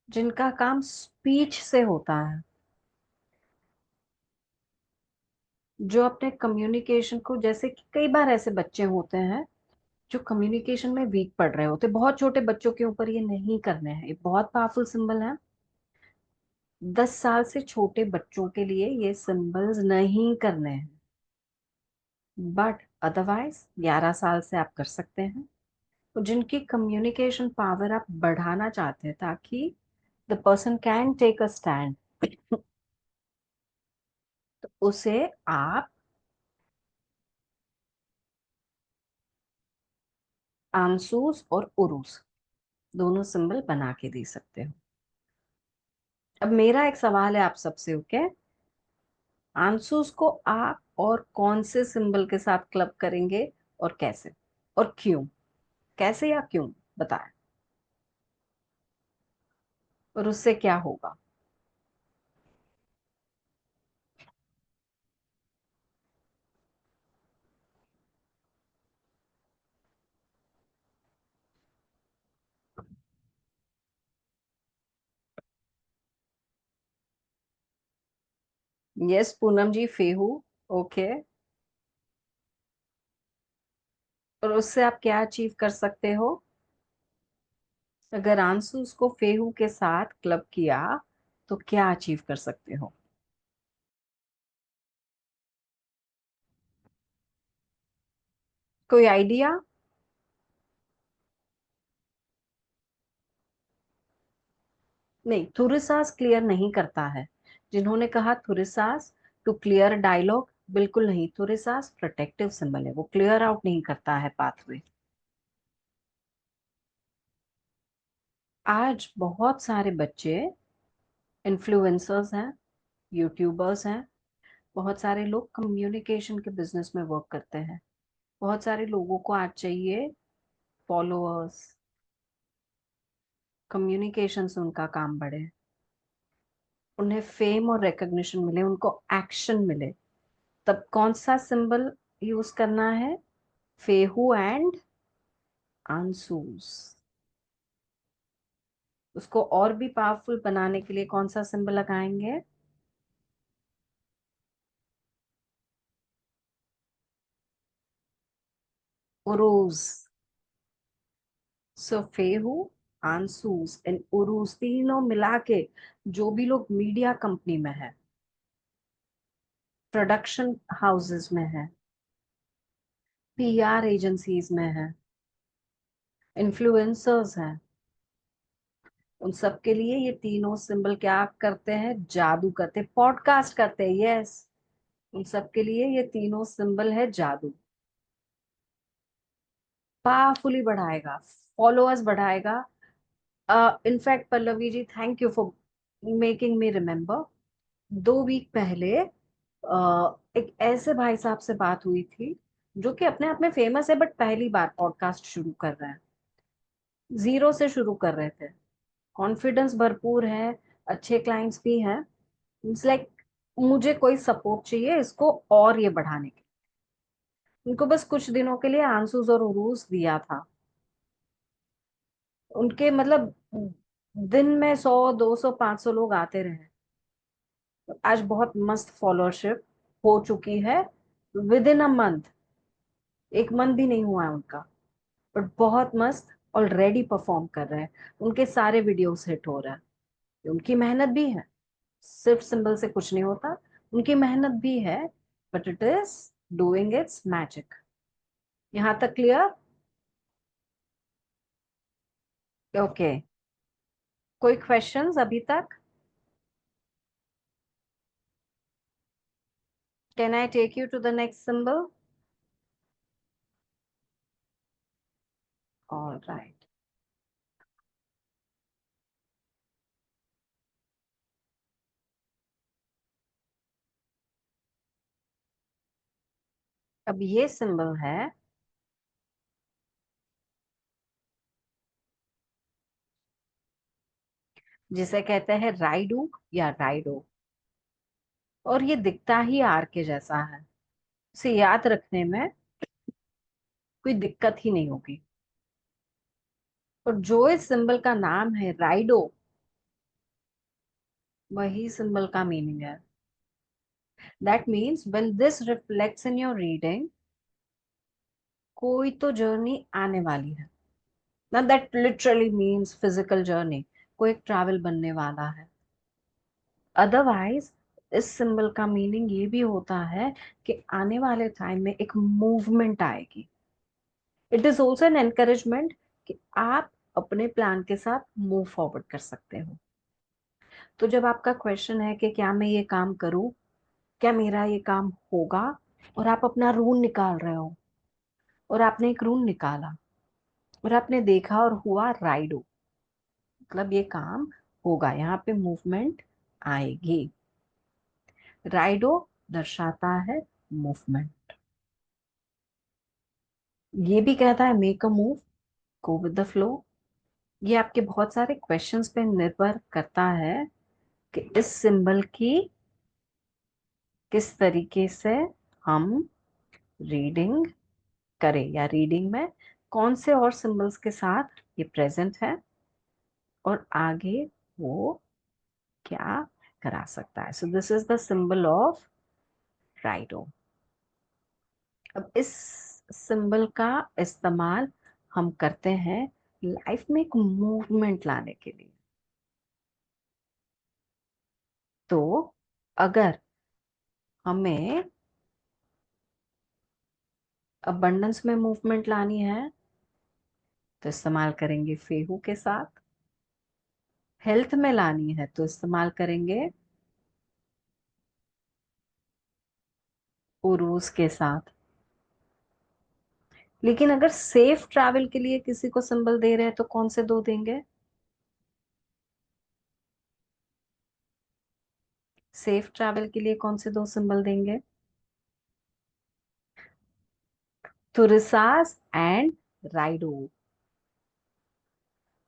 जिनका काम स्पीच से होता है, जो अपने कम्युनिकेशन को, जैसे कि कई बार ऐसे बच्चे होते हैं जो कम्युनिकेशन में वीक पड़ रहे होते, बहुत छोटे बच्चों के ऊपर ये नहीं करने हैं। ये बहुत पावरफुल सिंबल है। 10 साल से छोटे बच्चों के लिए ये सिंबल्स नहीं करने हैं, बट अदरवाइज 11 साल से आप कर सकते हैं। तो जिनकी कम्युनिकेशन पावर आप बढ़ाना चाहते हैं ताकि the person can take a stand, तो उसे आप आंसूस और उरूस दोनों सिंबल बना के दे सकते हो। अब मेरा एक सवाल है आप सबसे, ओके? आंसूस को आप और कौन से सिंबल के साथ क्लब करेंगे और कैसे और क्यों? कैसे या क्यों बताएं, और उससे क्या होगा? यस पूनम जी, फेहू। ओके। और उससे आप क्या अचीव कर सकते हो? अगर आंसूस को फेहू के साथ क्लब किया तो क्या अचीव कर सकते हो? कोई आइडिया? नहीं, थुरिसास क्लियर नहीं करता है। जिन्होंने कहा थुरिसास टू क्लियर डायलॉग, बिल्कुल नहीं। थुरिसास प्रोटेक्टिव सिंबल है, वो क्लियर आउट नहीं करता है पाथवे। आज बहुत सारे बच्चे इन्फ्लुएंसर्स हैं, यूट्यूबर्स हैं, बहुत सारे लोग कम्युनिकेशन के बिजनेस में वर्क करते हैं। बहुत सारे लोगों को आज चाहिए फॉलोअर्स, कम्युनिकेशन से उनका काम बढ़े, उन्हें फेम और रिकग्निशन मिले, उनको एक्शन मिले। तब कौन सा सिंबल यूज करना है? फेहू एंड आंसूस। उसको और भी पावरफुल बनाने के लिए कौन सा सिंबल लगाएंगे? उरूस। सो फेहू, आंसूस एंड उरूस तीनों मिला के, जो भी लोग मीडिया कंपनी में है, प्रोडक्शन हाउसेस में है, पीआर एजेंसीज में है, इन्फ्लुएंसर्स हैं, उन सब के लिए ये तीनों सिंबल क्या करते हैं? जादू करते हैं, पॉडकास्ट करते हैं। यस, उन सब के लिए ये तीनों सिंबल है जादू। पावरफुली बढ़ाएगा, फॉलोअर्स बढ़ाएगा। In fact Pallavi ji, thank you for making me remember. 2 week पहले एक ऐसे भाई साहब से बात हुई थी जो कि अपने आप में फेमस है, बट पहली बार पॉडकास्ट शुरू कर रहे हैं, जीरो से शुरू कर रहे थे, कॉन्फिडेंस भरपूर है, अच्छे क्लाइंट्स भी हैं। इट्स लाइक मुझे कोई सपोर्ट चाहिए इसको और ये बढ़ाने के। उनको बस कुछ दिनों के लिए आंसूस और उरूस दिया था। उनके मतलब दिन में 100, 200, 500 लोग आते रहे। आज बहुत मस्त फॉलोअरशिप हो चुकी है, विद इन अ मंथ। एक मंथ भी नहीं हुआ है उनका, बट बहुत मस्त ऑलरेडी परफॉर्म कर रहे हैं। उनके सारे वीडियोस हिट हो रहे हैं। उनकी मेहनत भी है, सिर्फ सिंबल से कुछ नहीं होता। उनकी मेहनत भी है, but it is doing its magic. यहाँ तक क्लियर? ओके, कोई क्वेश्चंस अभी तक? Can I take you to the next symbol? All right. अब ये सिंबल है, जिसे कहते हैं राइडू या राइडो। और ये दिखता ही आर के जैसा है, इसे याद रखने में कोई दिक्कत ही नहीं होगी। और जो इस सिंबल का नाम है राइडो, वही सिंबल का मीनिंग है। That means when this reflects in your reading, कोई तो जर्नी आने वाली है ना। That literally means physical journey, कोई एक ट्रैवल बनने वाला है। अदरवाइज इस सिंबल का मीनिंग ये भी होता है कि आने वाले टाइम में एक मूवमेंट आएगी। It is also an encouragement कि आप अपने प्लान के साथ मूव फॉरवर्ड कर सकते हो। तो जब आपका क्वेश्चन है कि क्या मैं ये काम करूं, क्या मेरा ये काम होगा, और आप अपना रून निकाल रहे हो, और आपने एक रून निकाला और आपने देखा और हुआ राइडो, मतलब ये काम होगा, यहाँ पे मूवमेंट आएगी। राइडो दर्शाता है मूवमेंट। ये भी कहता है make a move, go with the flow. ये आपके बहुत सारे क्वेश्चंस पे निर्भर करता है कि इस सिंबल की किस तरीके से हम रीडिंग करें, या रीडिंग में कौन से और सिंबल्स के साथ ये प्रेजेंट है, और आगे वो क्या करा सकता है। So this is the symbol of Raido. अब इस सिंबल का इस्तेमाल हम करते हैं लाइफ में एक मूवमेंट लाने के लिए। तो अगर हमें अबंडेंस में मूवमेंट लानी है तो इस्तेमाल करेंगे फेहू के साथ। हेल्थ में लानी है तो इस्तेमाल करेंगे उरूस के साथ। लेकिन अगर सेफ ट्रैवल के लिए किसी को सिंबल दे रहे हैं तो कौन से दो देंगे? सेफ ट्रैवल के लिए कौन से दो सिंबल देंगे? तुरिसास एंड राइडो।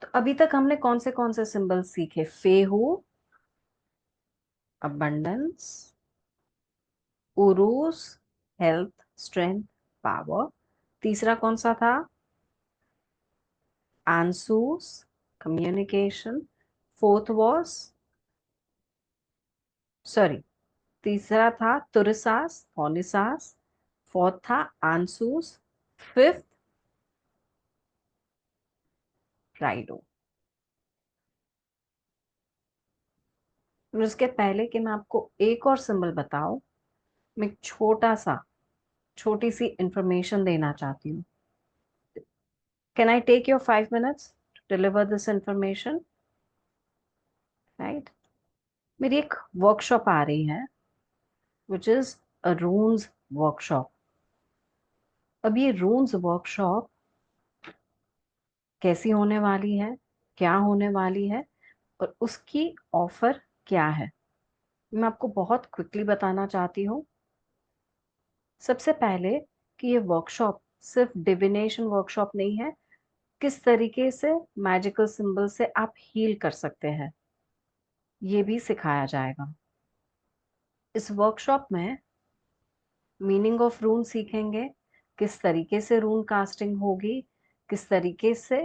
तो अभी तक हमने कौन से सिंबल सीखे? फेहू abundance, उरूस हेल्थ स्ट्रेंथ पावर, तीसरा कौन सा था? आंसूस, कम्युनिकेशन। फोर्थ वॉज, सॉरी, तीसरा था तुरसास, थॉनिसास। फोर्थ था आंसूस। फिफ्थ राइडो। और उसके पहले कि मैं आपको एक और सिंबल बताऊं, मैं एक छोटी सी इंफॉर्मेशन देना चाहती हूँ। Can I take your 5 minutes to deliver this information? Right. मेरी एक वर्कशॉप आ रही है, विच इज अ रून्स वर्कशॉप। अब ये रून्स वर्कशॉप कैसी होने वाली है, क्या होने वाली है, और उसकी ऑफर क्या है, मैं आपको बहुत क्विकली बताना चाहती हूँ। सबसे पहले कि ये वर्कशॉप सिर्फ डिविनेशन वर्कशॉप नहीं है। किस तरीके से मैजिकल सिंबल से आप हील कर सकते हैं, ये भी सिखाया जाएगा। इस वर्कशॉप में मीनिंग ऑफ रून सीखेंगे, किस तरीके से रून कास्टिंग होगी, किस तरीके से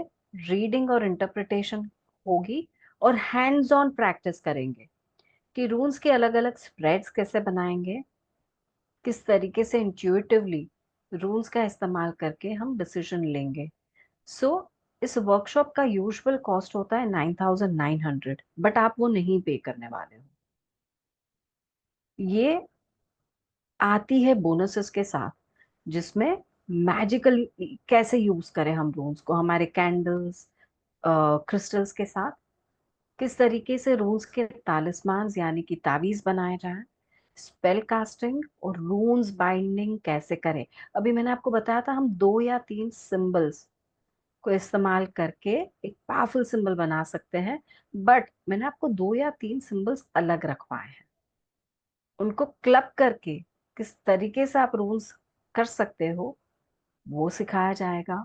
रीडिंग और इंटरप्रिटेशन होगी, और हैंड्स ऑन प्रैक्टिस करेंगे कि रून्स के अलग अलग स्प्रेड्स कैसे बनाएंगे, किस तरीके से इंट्यूटिवली रून्स का इस्तेमाल करके हम डिसीजन लेंगे। सो इस वर्कशॉप का यूजुअल कॉस्ट होता है 9,900, बट आप वो नहीं पे करने वाले हो। ये आती है बोनसेस के साथ, जिसमें मैजिकल कैसे यूज करें हम रून्स को हमारे कैंडल्स, क्रिस्टल्स के साथ, किस तरीके से रून्स के तालिस्मान यानी कि ताबीज बनाए जाएं, स्पेल कास्टिंग और रून्स बाइंडिंग कैसे करें। अभी मैंने आपको बताया था हम 2 या 3 सिंबल्स को इस्तेमाल करके एक पावरफुल सिंबल बना सकते हैं, बट मैंने आपको 2 या 3 सिंबल्स अलग रखवाए हैं। उनको क्लब करके किस तरीके से आप रून्स कर सकते हो, वो सिखाया जाएगा।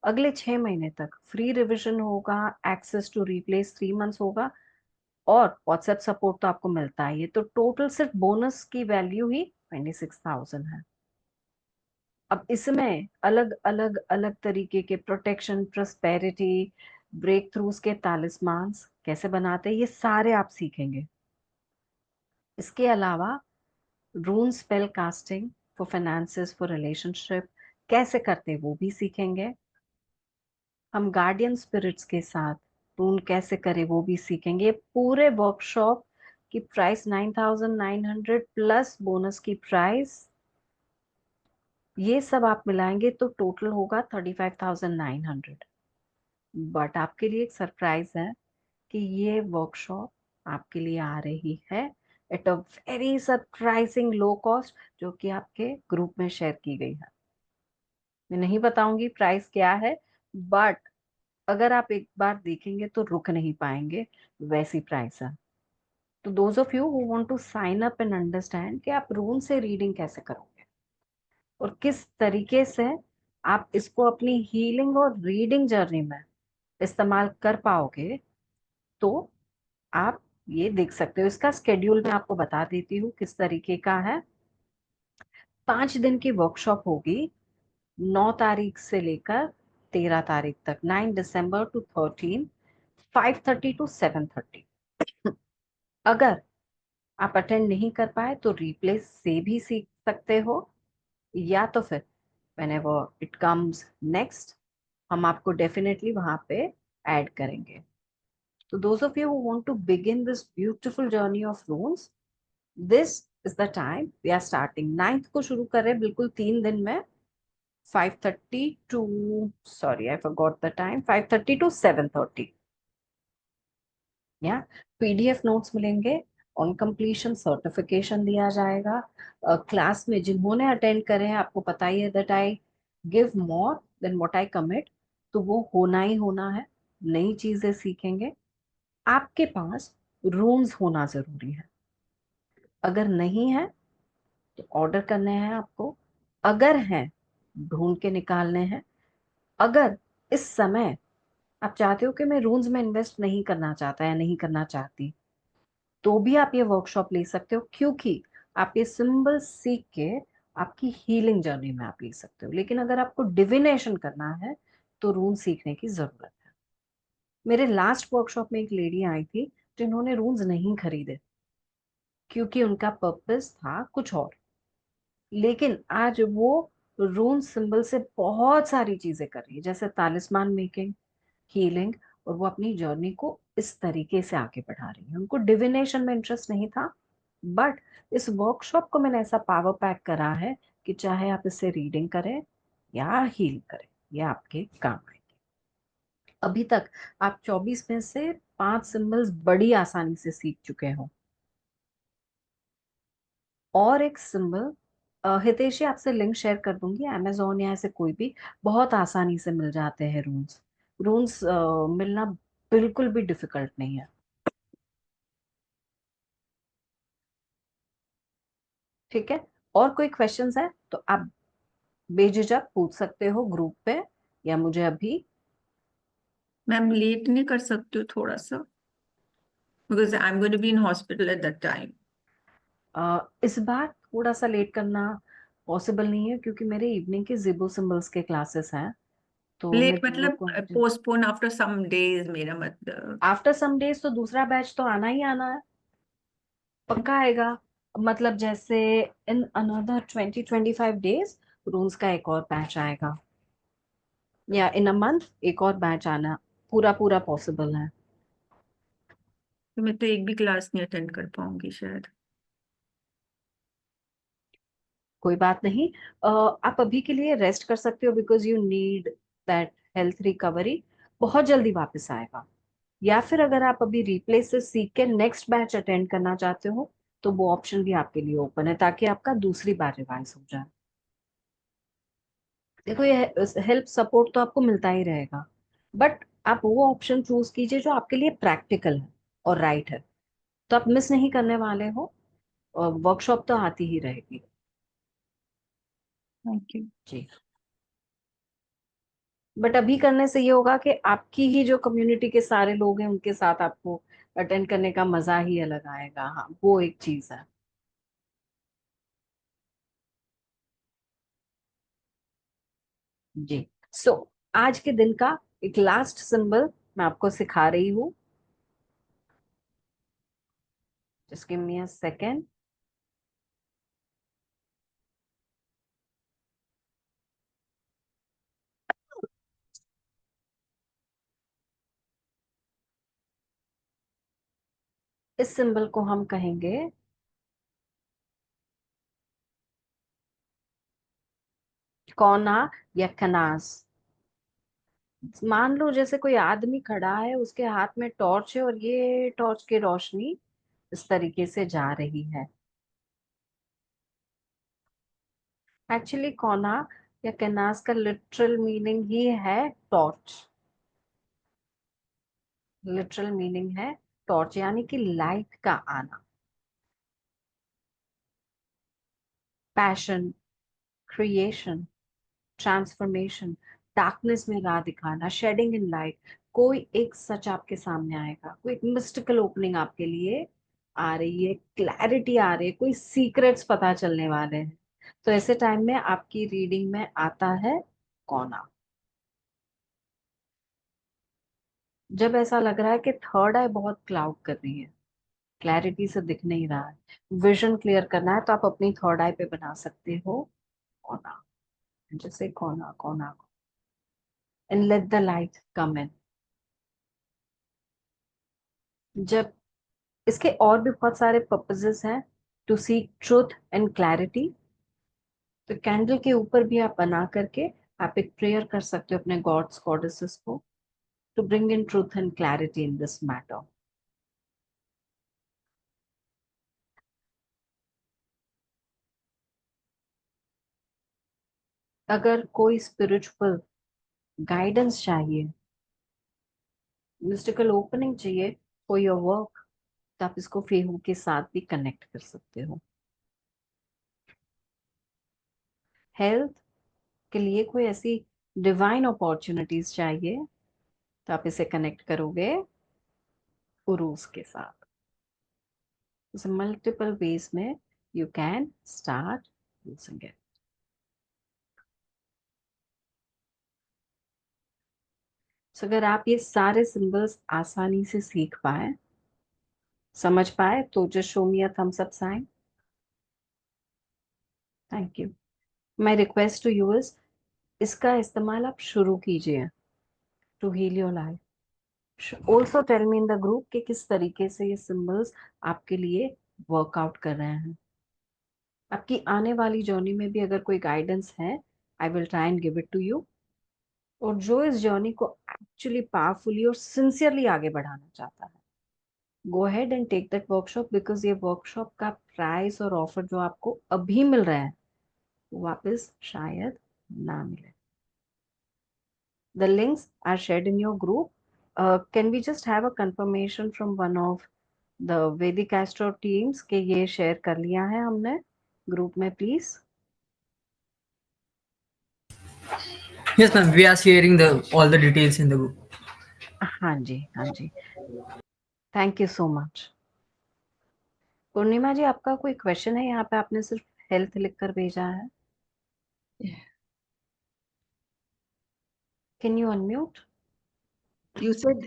अगले 6 महीने तक फ्री रिवीजन होगा, एक्सेस टू रिप्लेस 3 मंथ्स होगा, और व्हाट्सएप सपोर्ट तो आपको मिलता है। ये तो टोटल सिर्फ बोनस की वैल्यू ही 26,000 है। अब इसमें अलग अलग अलग तरीके के प्रोटेक्शन, प्रॉस्पेरिटी, ब्रेक थ्रूज के तालिस्मान्स कैसे बनाते हैं, ये सारे आप सीखेंगे। इसके अलावा rune spell casting for finances, for relationship कैसे करते हैं वो भी सीखेंगे। हम गार्डियन स्पिरिट्स के साथ रून कैसे करें वो भी सीखेंगे। पूरे वर्कशॉप की प्राइस 9,900 प्लस बोनस की प्राइस, ये सब आप मिलाएंगे तो टोटल होगा 35,900। बट आपके लिए एक सरप्राइज है कि ये वर्कशॉप आपके लिए आ रही है at a very surprising low cost, जो कि आपके ग्रुप में शेयर की गई है। मैं नहीं बताऊंगी प्राइस क्या है, बट अगर आप एक बार देखेंगे तो रुक नहीं पाएंगे, वैसी प्राइस है। तो those of you who want to sign up and understand कि आप रूम से रीडिंग कैसे करोगे और किस तरीके से आप इसको अपनी हीलिंग और रीडिंग जर्नी में इस्तेमाल कर पाओगे, तो आप ये देख सकते हो। इसका स्केड्यूल मैं आपको बता देती हूँ किस तरीके का है। 5 दिन की वर्कशॉप होगी, 9 तारीख से लेकर 13 तारीख तक, 9 दिसंबर टू 13, 5:30 to 7:30। अगर आप अटेंड नहीं कर पाए तो रिप्ले से भी सीख सकते हो, या तो फिर whenever it comes next, हम आपको डेफिनेटली वहां पे ऐड करेंगे। तो those of you who want to begin this beautiful journey of runes, this is the time we are starting। 9th को शुरू कर रहे हैं, बिल्कुल 3 दिन में। 5:30 to, sorry I forgot the time, 5:30 to 7:30। या पीडीएफ नोट्स मिलेंगे, ऑन कंप्लीशन सर्टिफिकेशन दिया जाएगा। क्लास में जिन्होंने अटेंड करे हैं, आपको पता ही है that I give more than what I commit, तो वो होना ही होना है। नई चीजें सीखेंगे। आपके पास रूम्स होना जरूरी है। अगर नहीं है तो ऑर्डर करने हैं आपको, अगर हैं ढूंढ के निकालने हैं। अगर इस समय आप चाहते हो कि मैं रूम्स में इन्वेस्ट नहीं करना चाहता या नहीं करना चाहती, तो भी आप ये वर्कशॉप ले सकते हो, क्योंकि आप ये सिंबल सीख के आपकी हीलिंग जर्नी में आप ले सकते हो। लेकिन अगर आपको डिविनेशन करना है तो रून सीखने की जरूरत है। मेरे लास्ट वर्कशॉप में एक लेडी आई थी जिन्होंने रून्स नहीं खरीदे क्योंकि उनका पर्पस था कुछ और। लेकिन आज वो रून सिंबल से बहुत सारी चीजें कर रही है, जैसे तालिस्मान मेकिंग, हीलिंग, और वो अपनी जर्नी को इस तरीके से आगे बढ़ा रही है। उनको डिविनेशन में इंटरेस्ट नहीं था, बट इस वर्कशॉप को मैंने ऐसा पावर पैक करा है कि चाहे आप इससे रीडिंग करें या हील करें, ये आपके काम आएगी। अभी तक आप 24 में से 5 सिंबल्स बड़ी आसानी से सीख चुके हो। और एक सिंबल हितेशी आपसे लिंक शेयर कर दूंगी, अमेजोन या ऐसे कोई भी बहुत आसानी से मिल जाते हैं रून्स। रून्स मिलना बिल्कुल भी डिफिकल्ट नहीं है। ठीक है, और कोई क्वेश्चंस है तो आप बेझिझक पूछ सकते हो ग्रुप पे या मुझे अभी। मैम लेट नहीं कर सकते हो थोड़ा सा, because I am going to be in hospital at that time. इस बार थोड़ा सा लेट करना पॉसिबल नहीं है क्योंकि मेरे इवनिंग के जिबो सिंबल्स के क्लासेस हैं, तो मैं लेट दोनों मतलब को पोस्टपोन आफ्टर सम डेज, मेरा मतलब। आफ्टर सम डेज तो दूसरा बैच तो आना ही आना है, पक्का आएगा। मतलब जैसे इन अनदर 20-25 डेज रूल्स का एक और बैच आएगा, या इन अ मंथ एक और बैच आना पूरा पूरा पॉसिबल है। तो मैं तो एक भी क्लास नहीं अटेंड कर पाऊंगी शायद। कोई बात नहीं, आप अभी के लिए रेस्ट कर सकते हो because you need that health recovery. बहुत जल्दी वापस आएगा। या फिर अगर आप अभी रिप्ले से सीख के नेक्स्ट बैच अटेंड करना चाहते हो तो वो ऑप्शन भी आपके लिए ओपन है, ताकि आपका दूसरी बार रिवाइज हो जाए। देखो ये हेल्प सपोर्ट तो आपको मिलता ही रहेगा, बट आप वो ऑप्शन चूज कीजिए जो आपके लिए प्रैक्टिकल है और राइट है, तो आप मिस नहीं करने वाले हो। और वर्कशॉप तो आती ही रहेगी। Thank you. जी, बट अभी करने से ये होगा कि आपकी ही जो कम्युनिटी के सारे लोग हैं उनके साथ आपको अटेंड करने का मजा ही अलग आएगा। हाँ, वो एक चीज है। जी, सो आज के दिन का एक लास्ट सिंबल मैं आपको सिखा रही हूँ। Just give me a second. इस सिंबल को हम कहेंगे कौना या कनास। मान लो जैसे कोई आदमी खड़ा है, उसके हाथ में टॉर्च है और ये टॉर्च की रोशनी इस तरीके से जा रही है। एक्चुअली कौना या कनास का लिटरल मीनिंग ही है टॉर्च। लिटरल मीनिंग है टॉर्च, यानी कि लाइट का आना, पैशन, क्रिएशन, ट्रांसफॉर्मेशन, डार्कनेस में राह दिखाना, शेडिंग इन लाइट। कोई एक सच आपके सामने आएगा, कोई एक मिस्टिकल ओपनिंग आपके लिए आ रही है, क्लैरिटी आ रही है, कोई सीक्रेट्स पता चलने वाले हैं। तो ऐसे टाइम में आपकी रीडिंग में आता है कौना। जब ऐसा लग रहा है कि थर्ड आई बहुत क्लाउड कर रही है, क्लैरिटी से दिख नहीं रहा है, विजन क्लियर करना है, तो आप अपनी थर्ड आई पे बना सकते हो कोना। जैसे कोना कोना, and let the light come in. जब इसके और भी बहुत सारे पर्पसेस हैं, to seek truth and clarity, तो कैंडल के ऊपर भी आप बना करके आप एक प्रेयर कर सकते हो अपने गॉड्स गॉडेसेस को, to bring in truth and clarity in this matter. अगर कोई स्पिरिचुअल गाइडेंस चाहिए, मिस्टिकल ओपनिंग चाहिए फॉर योर वर्क, तो आप इसको फेहू के साथ भी कनेक्ट कर सकते हो। हेल्थ के लिए कोई ऐसी डिवाइन अपॉर्चुनिटीज चाहिए, तो आप इसे कनेक्ट करोगे उरूस के साथ। मल्टीपल वेज में you can start using it. So, अगर आप ये सारे सिंबल्स आसानी से सीख पाए, समझ पाए, तो just show me a thumbs up sign. Thank you. My request to you is, इसका इस्तेमाल आप शुरू कीजिए to heal your life. Also tell me in the group कि किस तरीके से ये सिंबल्स आपके लिए वर्कआउट कर रहे हैं. आपकी आने वाली जर्नी में भी अगर कोई गाइडेंस है, I will try and give it to you. और जो इस जर्नी को एक्चुअली पावरफुली और सिंसियरली आगे बढ़ाना चाहता है, go ahead and take that workshop, because ये वर्कशॉप का प्राइस और ऑफर जो आपको अभी मिल रहा है, वो वापस शायद ना मिले. The links are shared in your group. Can we just have a confirmation from one of the Vedic Astro teams कि ये शेयर कर लिया है हमने ग्रुप में, please? Yes, ma'am. We are sharing the all the details in the group. हाँ जी, हाँ जी. Thank you so much. Purnima ji, आपका कोई क्वेश्चन है? यहाँ पे आपने सिर्फ हेल्थ लिख कर भेजा है. Can you unmute? You said,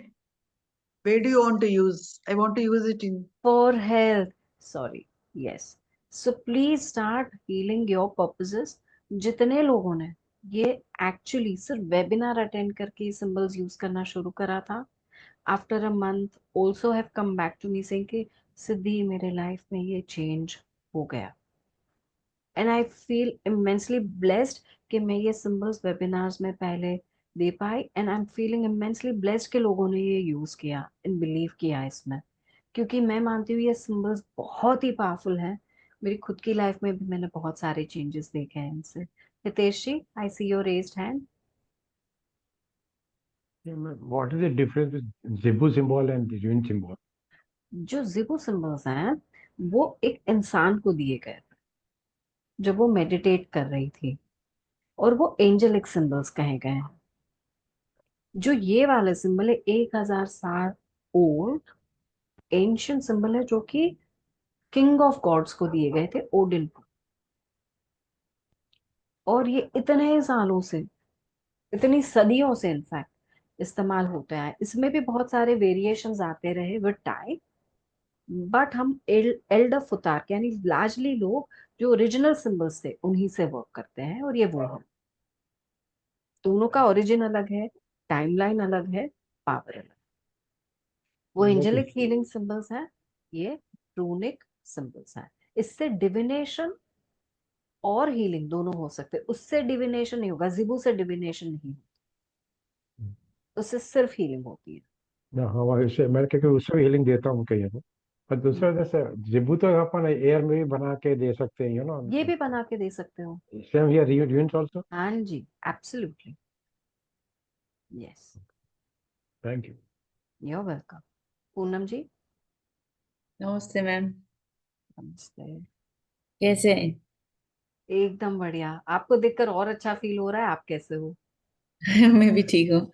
where do you want to use? I want to use it in. For health. Sorry. Yes. So please start healing your purposes. जितने लोगों ने ये एक्चुअली सिर्फ वेबिनार अटेंड करके सिंबल्स यूज करना शुरू करा था, after a month also have come back to me saying कि सिद्धि, मेरे लाइफ में ये चेंज हो गया. And I feel immensely blessed कि मैं ये सिंबल्स वेबिनार्स में पहले दे पाई. And I am feeling immensely blessed कि लोगों ने ये यूज किया, इन बिलीव किया इसमें, क्योंकि मैं मानती हूँ ये सिंबल्स बहुत ही पावरफुल हैं. मेरी खुद की लाइफ में भी मैंने बहुत सारे चेंजेस देखे हैं इनसे. Hitesh ji, I see your raised hand. Yeah, ma'am. What is the difference with Zebu symbol and the Yun symbol? जो जिबू सिंबल्स हैं, वो एक इंसान को दिए गए थे जब वो मेडिटेट कर रही थी, और वो एंजेलिक सिंबल्स कहे गए हैं. जो ये वाले सिंबल है, 1000 साल ओल्ड एंशियंट सिंबल है, जो कि किंग ऑफ गॉड्स को दिए गए थे, ओडिन को. और ये इतने सालों से, इतनी सदियों से इनफैक्ट इस्तेमाल होता है. इसमें भी बहुत सारे वेरिएशंस आते रहे विद टाइम, बट हम एल्डर फुतार यानी लार्जली लोग जो ओरिजिनल सिंबल्स थे उन्हीं से वर्क करते हैं, और ये वो है. दोनों का ओरिजिन अलग है, टाइमलाइन अलग है, पावर अलग. वो That is, angelic healing symbols हैं, ये रूनिक सिंबल्स हैं. इससे डिविनेशन और हीलिंग दोनों हो सकते हैं. उससे डिविनेशन नहीं होगा, जिबू से डिविनेशन नहीं होता, उससे सिर्फ हीलिंग होती है. ना हमारे से मैं क्योंकि उससे हीलिंग देता हूँ कहीं को. पर दूसरा जैसे जिबू तो अपन एयर में भी बना के दे सकते हैं, ये भी बना के दे सकते हो. Same here unit also. हाँ जी, absolutely. Yes, thank you. You are welcome. Poonam ji, नमस्ते मैम, नमस्ते. कैसे हैं? एकदम बढ़िया. आपको देखकर और अच्छा फील हो रहा है. आप कैसे हो? मैं भी ठीक हूँ.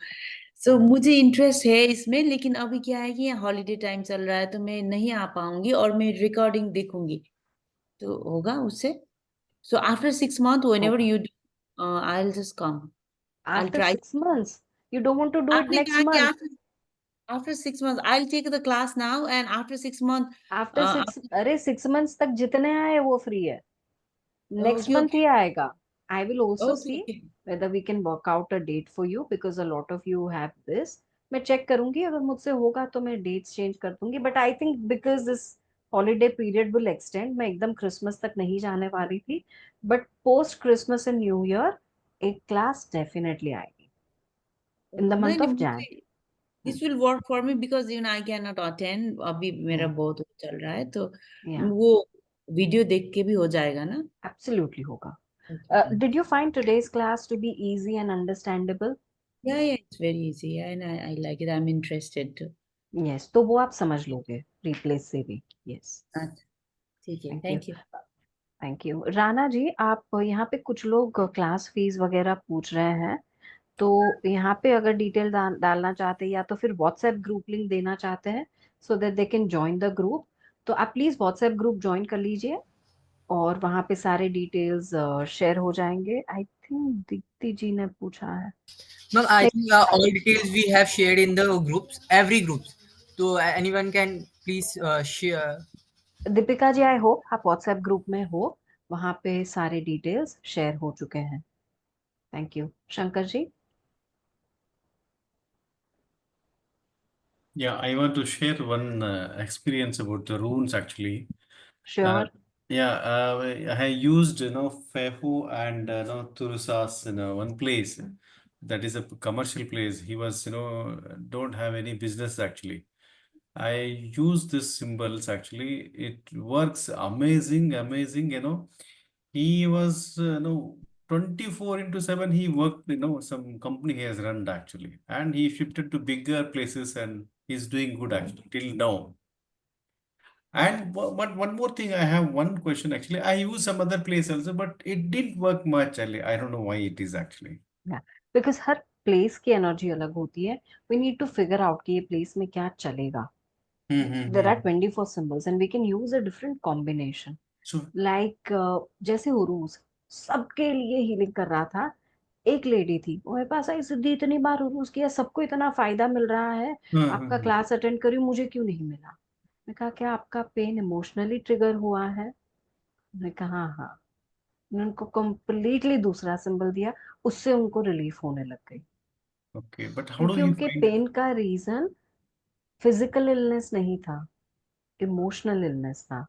सो मुझे इंटरेस्ट है इसमें, लेकिन अभी क्या है कि हॉलीडे टाइम चल रहा है तो मैं नहीं आ पाऊंगी, और मैं रिकॉर्डिंग देखूंगी तो होगा उससे. सो आफ्टर 6 months whenever होगा. you do, I'll just come. I'll after try. 6 months? You don't want to do it आपने next कहा कि month? after 6 months I'll take the class now, and after 6 months. After 6, अरे 6 months तक जितने आए वो free है. नेक्स्ट Okay, मंथ okay, ही आएगा. I will also okay, see okay. whether we can work out a date for you because a lot of you have this. मैं check करूंगी, अगर मुझसे होगा तो मैं डेट्स चेंज कर दूंगी. But I think because this holiday period will extend, मैं एकदम क्रिसमस तक नहीं जाने वाली थी, but post Christmas and new year एक क्लास डेफिनेटली आएगी इन द नहीं मंथ नहीं, ऑफ मुझे Jain. this will work for me because I cannot attend. अभी मेरा या बहुत चल रहा है तो या वो वीडियो देख के भी हो जाएगा ना. एब्सोल्युटली होगा. Okay. Did you find today's class to be easy and understandable? Yeah, yeah, it's very easy. Yeah, and I like it. I'm interested too. Yes, तो वो आप समझ लोगे रिप्लेस से भी. यस. अच्छा, ठीक है, thank you. Thank you. Thank you. Rana ji, आप यहाँ पे कुछ लोग क्लास फीस वगैरह पूछ रहे हैं, तो यहाँ पे अगर डिटेल डालना चाहते हैं या तो फिर व्हाट्सएप ग्रुप लिंक देना चाहते हैं so that they can join the group, तो आप प्लीज व्हाट्सएप ग्रुप ज्वाइन कर लीजिए, और वहाँ पे सारे डिटेल्स शेयर हो जाएंगे. आई दीप्ति जी ने पूछा है। Ma'am, I नहीं, think all details we have shared in the groups, every groups. So anyone can please share. Deepika ji I hope आप व्हाट्सएप ग्रुप में हो, वहां पे सारे डिटेल्स शेयर हो चुके हैं। Thank you. Shankar ji. Yeah, I want to share one experience about the runes actually. Sure. Yeah, I used, Fehu and, Turusas in one place. That is a commercial place. He was, don't have any business actually. I use this symbols actually. It works amazing, amazing, He was, 24 into 7, he worked, some company he has run actually. And he shifted to bigger places and he's doing good actually till now. And one more thing, I have one question actually. I use some other place also, but it didn't work much. I don't know why it is actually. Because हर place की energy अलग होती है। We need to figure out कि ये place में क्या चलेगा। There are 24 symbols and we can use a different combination. So, like जैसे उरूस सबके लिए हीलिंग कर रहा था। एक लेडी थी, वो मेरे पास आई, सिद्धि इतनी बार उरूस किया, सबको इतना फायदा मिल रहा है, आपका क्लास अटेंड करी, मुझे क्यों नहीं मिला? मैं कहा क्या आपका पेन इमोशनली ट्रिगर हुआ है? मैं कहा हाँ। मैंने उनको कंप्लीटली दूसरा सिंबल दिया, उससे उनको रिलीफ होने लग गई। okay, but how do क्योंकि you उनके find? पेन का रीजन फिजिकल इलनेस नहीं था, इमोशनल इलनेस था।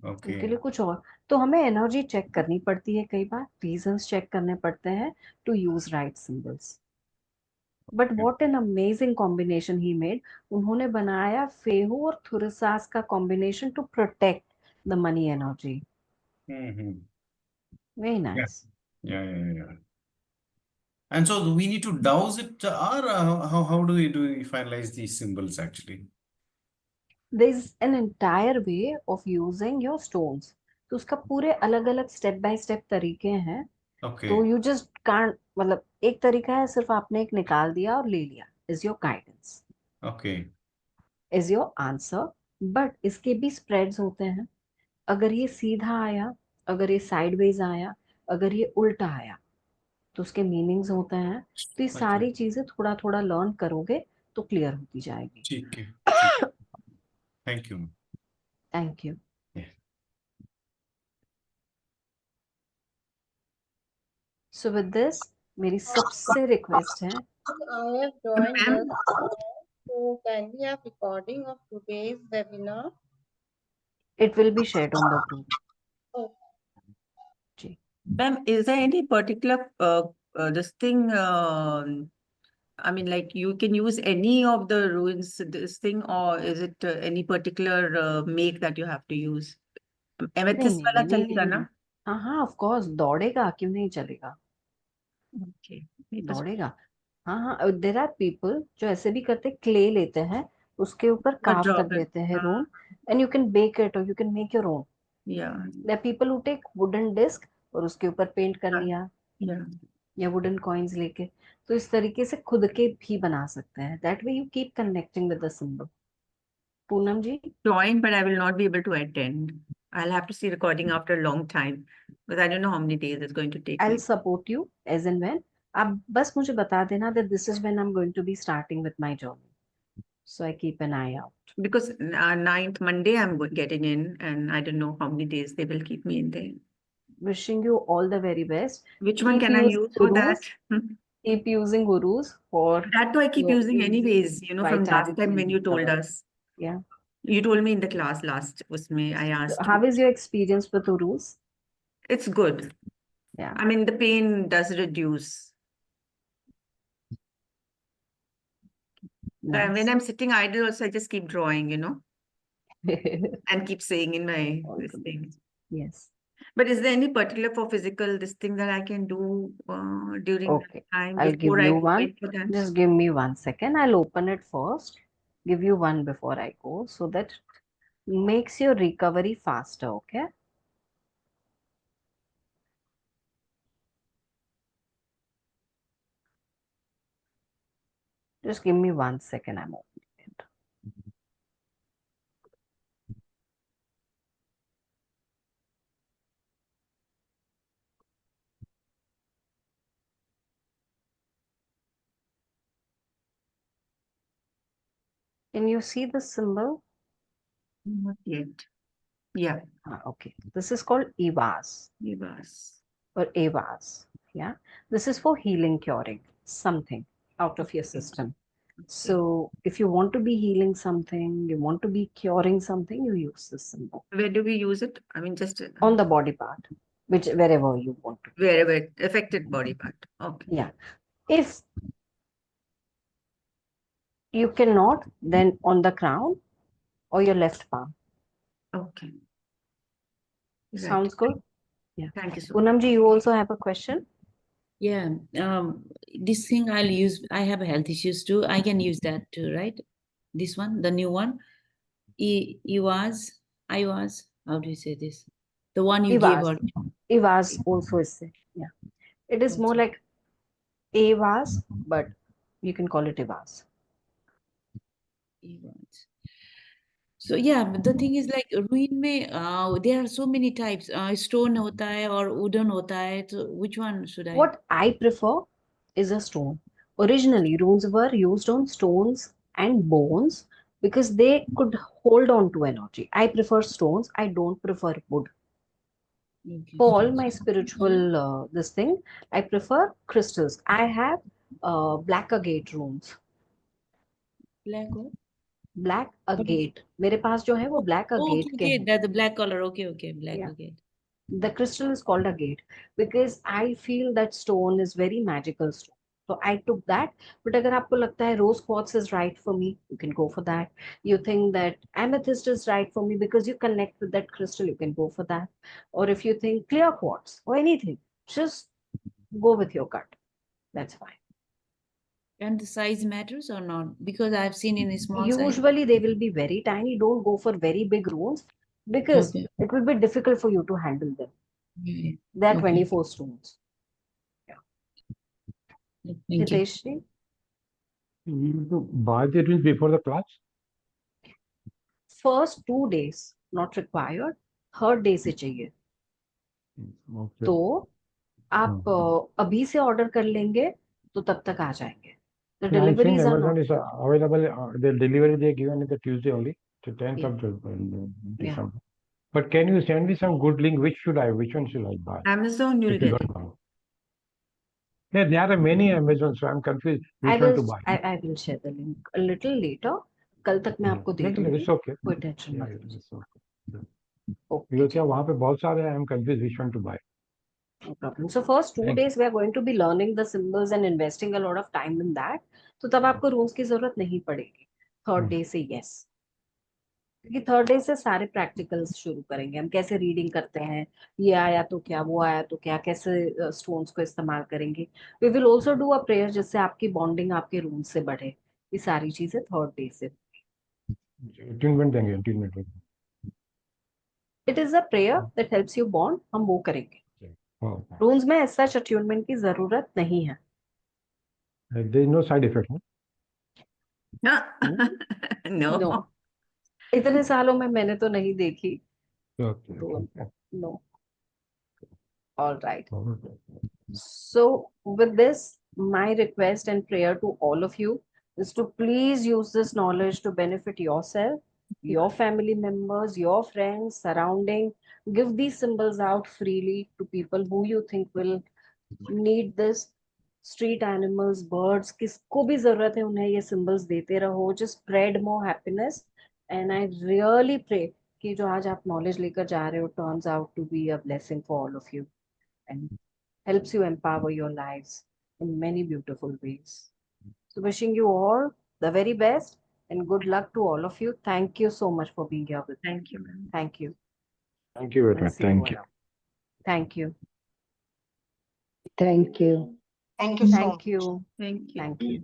उनके Okay. लिए कुछ और। तो हमें एनर्जी चेक करनी पड़ती है, कई बार रीजंस चेक करने पड़ते हैं to use right symbols. But what an amazing combination ही मेड। उन्होंने बनाया फेहू और थुरसास का combination to protect the money energy. Mm-hmm. Very Yeah. Nice. Yeah. And so we need to douse it, or how do we finalize these symbols actually? There is an entire way of using your stones. तो उसका पूरे अलग अलग step by step तरीके हैं। तो Okay. You just can't, मतलब एक तरीका है सिर्फ आपने एक निकाल दिया और ले लिया, is your guidance, Okay. Is your answer. But इसके भी स्प्रेड्स होते हैं। अगर ये सीधा आया, अगर ये साइडवेज आया, अगर ये उल्टा आया, तो उसके मीनिंग्स होते हैं। तो ये Okay. सारी चीजें थोड़ा थोड़ा लर्न करोगे तो क्लियर होती जाएगी। ठीक है. Thank you. Thank you. Yeah. So with this मेरी सबसे रिक्वेस्ट है, I have joined Ma'am, us. So can we have recording of today's webinar? It will be shared on the group. Oh, जी। ma'am, is there any particular this thing? I mean, like you can use any of the ruins this thing, or is it any particular make that you have to use? नहीं Amethyst नहीं वाला नहीं चलेगा नहीं, ना? हाँ हाँ of course दौड़ेगा, क्यों नहीं चलेगा, Okay. नहीं तो दौड़ेगा। हाँ हाँ, देयर आर पीपल जो ऐसे भी करते, क्ले लेते हैं, उसके ऊपर but कार्व कर drop it. देते हैं rune, and you can bake it और you can make your own. Yeah. There are people who take wooden disc और उसके ऊपर पेंट कर लिया, Yeah. या वुडन कॉइन्स लेके। तो इस तरीके से खुद के भी बना सकते हैं। That way you keep connecting with the symbol. Poonam ji. Join, but I will not be able to attend. I'll have to see recording after a long time because I don't know how many days it's going to take I me. Will support you as and when. आप बस मुझे बता देना that this is when I am going to be starting with my journey, so I keep an eye out. Because 9th Monday I'm getting in, and I don't know how many days they will keep me in there. Wishing you all the very best. Which one Keep can I using use for gurus. that? Keep using gurus for That too I keep your using anyways, from last time when you told recovery. us. Yeah. You told me in the class last, usme I asked How you. is your experience with gurus? It's good. Yeah. I mean, the pain does reduce. Nice. When I'm sitting idle also, I just keep drawing, and keep saying in my All this good. thing. Yes. But is there any particular for physical this thing that I can do during that Okay. time I'll give before I you go one. into that? Just give me 1 second. I'll open it first. Give you one before I go so that makes your recovery faster. Okay. Just give me 1 second. I'm opening it. Can you see the symbol? Not yet. Yeah, Okay. This is called EVAS Nivas. or AVAS. Yeah. This is for healing, curing something out of your system. So if you want to be healing something, you want to be curing something, you use this symbol Where do we use it? I mean, just on the body part, which wherever you want to. wherever affected body part. Okay. Yeah. If you cannot, then on the crown or your left palm. Okay. Right. Sounds good? Yeah. Thank you so much. Poonam ji, you also have a question? Yeah. This thing I'll use. I have health issues too. I can use that too, right? This one, the new one. I was. How do you say this? The one you gave EVAS. out. EVAS also is there. Yeah. It is more like AVAS, but you can call it EVAS. EVAS. So yeah, but the thing is like ruin में there are so many types. Stone होता है और wooden होता है. So which one should I? What I prefer is a stone. Originally, runes were used on stones and bones because they could hold on to energy. I prefer stones. I don't prefer wood. Okay. For all my spiritual this thing, I prefer crystals. I have black agate runes. Black what? Black agate. मेरे पास जो है वो black Oh, agate के okay, हैं. that the black color. Okay, black Yeah. agate. The crystal is called agate because I feel that stone is very magical stone. So I took that. But अगर आपको लगता है rose quartz is right for me, you can go for that. You think that amethyst is right for me because you connect with that crystal, you can go for that. Or if you think clear quartz or anything, just go with your gut. That's fine. And the size matters or not? Because I've seen in a small size. Usually they will be very tiny. Don't go for very big runes because Okay. it will be difficult for you to handle them. Yeah. There are Okay. 24 stones. Thank you. Hitesh ji? You need to buy the rings before the class? First 2 days not required, third day से चाहिए. Okay. तो आप अभी से order कर लेंगे तो तब तक आ जाएंगे. The Yeah, I'm seeing deliveries are Amazon not. is available. The delivery they given is the Tuesday only, to 10th Yeah. of Yeah. December. But can you send me some good link? Which one should I buy? Amazon, you'll If you get don't it. know. Yeah, there are many Amazon, so I'm confused which one to buy. I will share the link a little later. कल तक मैं आपको दे Little, दूंगी. it's okay. कोई tension Yeah, मत लीजिए. it's okay. Okay. Because क्या वहाँ पे बहुत सारे हैं, I'm confused which one to buy. No problem. So first 2 Thank days we are going to be learning the symbols and investing a lot of time in that. तो तब आपको rooms की जरूरत नहीं पड़ेगी. थर्ड डे से yes. क्योंकि third day से सारे प्रैक्टिकल्स शुरू करेंगे. हम कैसे रीडिंग करते हैं, ये आया तो क्या, वो आया तो क्या, कैसे स्टोन्स को इस्तेमाल करेंगे. We will also do a prayer जिससे आपकी बॉन्डिंग आपके रूम से बढ़े. ये सारी चीजें थर्ड डे से. Attunement देंगे, attunement देंगे. It is a prayer that helps you bond. हम वो करेंगे. Oh. रूम्स में ऐसा अट्यूनमेंट की जरूरत नहीं है. There is no side effect, no? No. No. इतने सालों में मैंने तो नहीं देखी. Okay. तो Okay. No. All right. Okay. So, with this, my request and prayer to all of you is to please use this knowledge to benefit yourself, your family members, your friends, surrounding. Give these symbols out freely to people who you think will need this. Street animals, birds, किसको भी जरूरत है उन्हें ये symbols देते रहो. Just spread more happiness. And I really pray कि जो आज आप knowledge लेकर जा रहे हो turns out to be a blessing for all of you. And helps you empower your lives in many beautiful ways. So wishing you all the very best and good luck to all of you. Thank you so much for being here with me. Thank you, ma'am. Thank you. Thank you very much. See you Thank you. around. Thank you. Thank you. Thank you so much. Thank you. Thank you.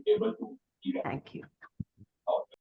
Thank you. Thank you.